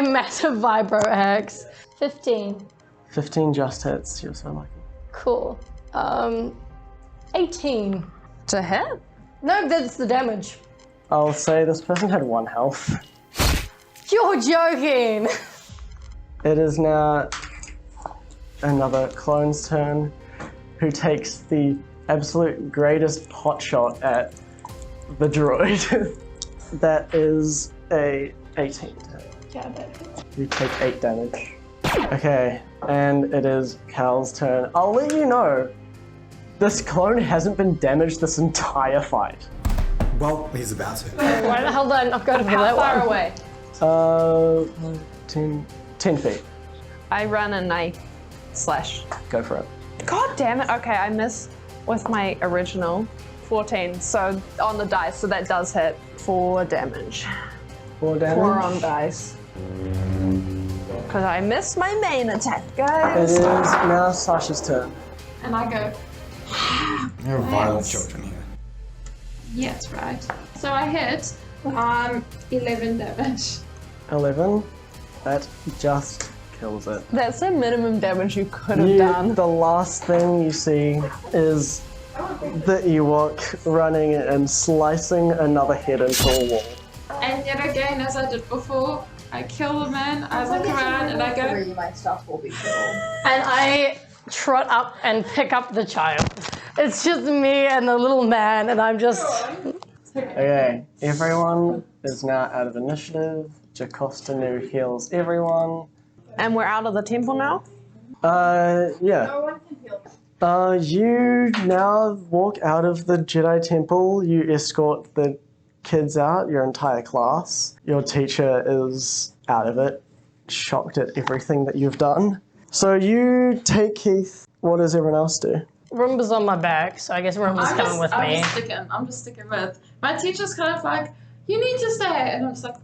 massive vibro axe. 15. 15 just hits. You're so lucky. Cool. 18. To hit? No, that's the damage. I'll say this person had 1 health. You're joking! It is now another clone's turn, who takes the absolute greatest pot shot at the droid. That is a 18. Yeah, but You take 8 damage. Okay, and it is Cal's turn. I'll let you know This clone hasn't been damaged this entire fight. Well, he's about to. Why the hell did I not go for How that far one? away? 10 feet. I run and I slash. Go for it. God damn it. Okay, I miss with my original 14. So on the dice, so that does hit 4 damage. 4 damage. 4 on dice. Because I missed my main attack, It guys. is now Sasha's turn. And I go, You're violent children here. yes, right. So I hit 11 damage. 11. That just kills it. That's the minimum damage you could have done. The last thing you see is the Ewok running and slicing another head into a wall. And yet again, as I did before, I kill the man, I look around and I go, my stuff will be cool. And I trot up and pick up the child. It's just me and the little man, and I'm just. Okay, everyone is now out of initiative. Jocasta Nu heals everyone. And we're out of the temple now? Yeah. You now walk out of the Jedi Temple. You escort the kids out, your entire class. Your teacher is out of it, shocked at everything that you've done. So you take Keith. What does everyone else do? Roomba's on my back, so I guess Roomba's coming with me. I'm just sticking with. My teacher's kind of like, you need to stay. And I'm just like,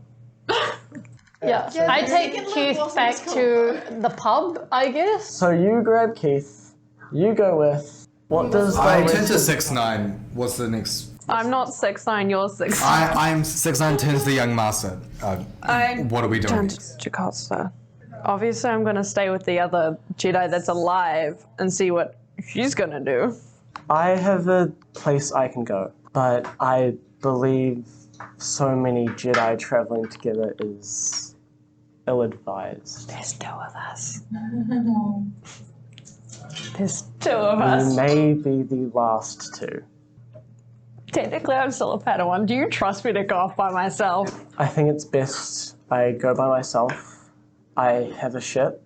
Yeah, I take Keith back to the pub, I guess. So you grab Keith. You go with. What does the I rest turn to of- 6'9". What's the next? I'm not 6'9", you're 6'9". I'm 6'9", turns the young master. What are we doing? Jocasta. Obviously, I'm going to stay with the other Jedi that's alive and see what she's going to do. I have a place I can go, but I believe so many Jedi traveling together is ill-advised. There's 2 of us. There's 2 of us. You may be the last 2. Technically, I'm still a padawan. Do you trust me to go off by myself? I think it's best I go by myself. I have a ship.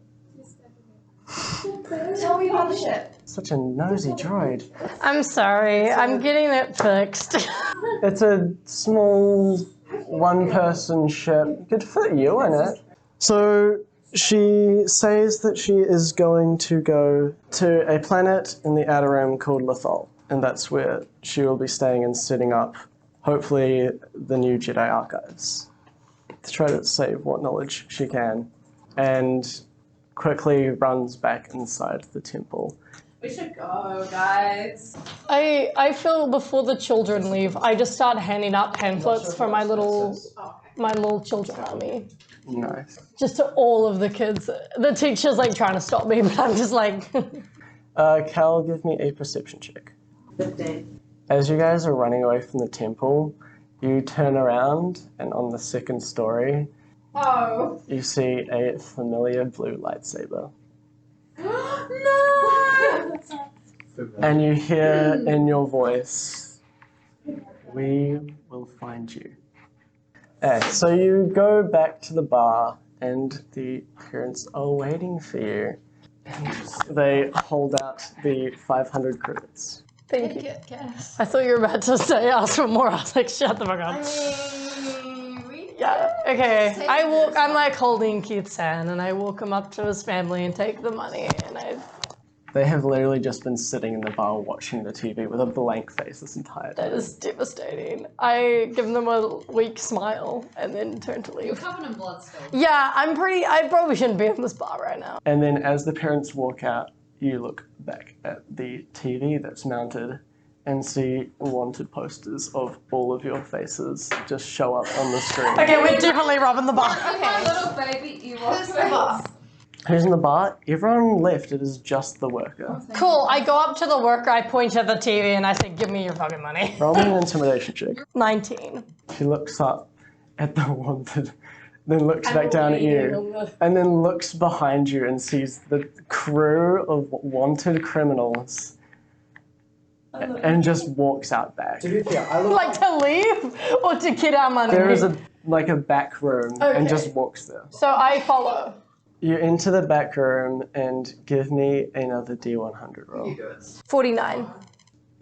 Tell me about the ship. Such a nosy droid. I'm sorry, I'm getting it fixed. It's a small one-person ship. Could fit you in it. So she says that she is going to go to a planet in the Outer Rim called Lethal, and that's where she will be staying and setting up, hopefully, the new Jedi archives to try to save what knowledge she can, and quickly runs back inside the temple. we should go, guys. I feel before the children leave, I just start handing out pamphlets for my little children army. Nice. Just to all of the kids. The teacher's like trying to stop me, but I'm just like. Cal, give me a perception check. 15. As you guys are running away from the temple, you turn around, and on the second story, you see a familiar blue lightsaber. No! And you hear in your voice, "We will find you." So you go back to the bar, and the parents are waiting for you. And they hold out the 500 credits. Thank you. I thought you were about to say ask for more. I was like, shut the fuck up. Yeah, okay. I'm like holding Keith's hand, and I walk him up to his family and take the money, and They have literally just been sitting in the bar watching the TV with a blank face this entire that time. is devastating. I give them a weak smile and then turn to leave. Covered in blood still. Yeah, I probably shouldn't be in this bar right now. And then as the parents walk out, you look back at the TV that's mounted and see wanted posters of all of your faces just show up on the screen. Okay, we're definitely robbing the bar. My little baby Ewok face. Who's in the bar? Everyone left. It is just the worker. Cool, I go up to the worker, I point at the TV, and I say, give me your fucking money. Roll me an intimidation check. 19. She looks up at the wanted, then looks back down at you, and then looks behind you and sees the crew of wanted criminals and just walks out back. Like to leave or to get our money? There is a back room and just walks there. So I follow. You enter the back room and give me another D100 roll. 49.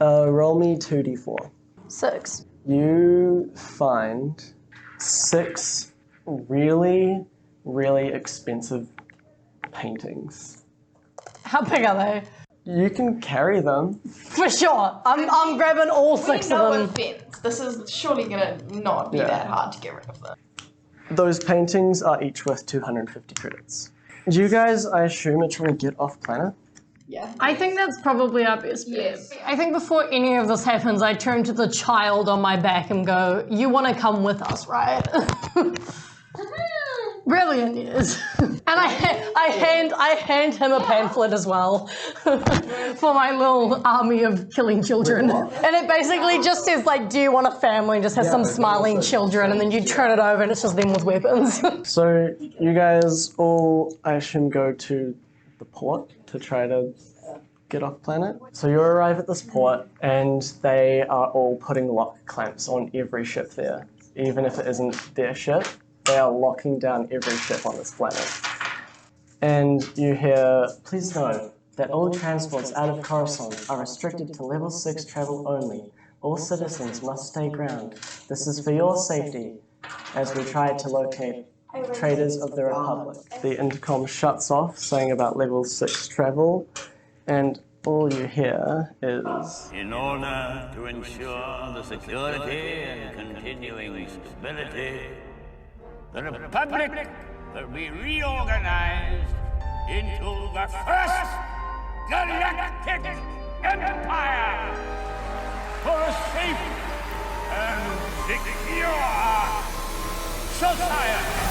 Roll me 2d4. 6. You find 6 really, really expensive paintings. How big are they? You can carry them. For sure. I'm grabbing all 6 no of them. offense. This is surely gonna not be Yeah. that hard to get rid of them. Those paintings are each worth 250 credits. Do you guys, I assume, are trying to get off planet? Yeah. I think that's probably our best bet. Yes. I think before any of this happens, I turn to the child on my back and go, "You want to come with us, right?" Brilliant, yes. And I hand him a pamphlet as well for my little army of killing children. And it basically just says like, "Do you want a family?" And just has some smiling children, and then you turn it over and it's just them with weapons. So you guys all, I assume, go to the port to try to get off planet. So you arrive at this port and they are all putting lock clamps on every ship there. Even if it isn't their ship, they are locking down every ship on this planet. And you hear, "Please know that all transports out of Coruscant are restricted to level 6 travel only. All citizens must stay ground. This is for your safety as we try to locate traders of the Republic." The intercom shuts off, saying about level 6 travel, and all you hear is... In order to ensure the security and continuing stability, the Republic will be reorganized into the first galactic empire for a safe and secure society.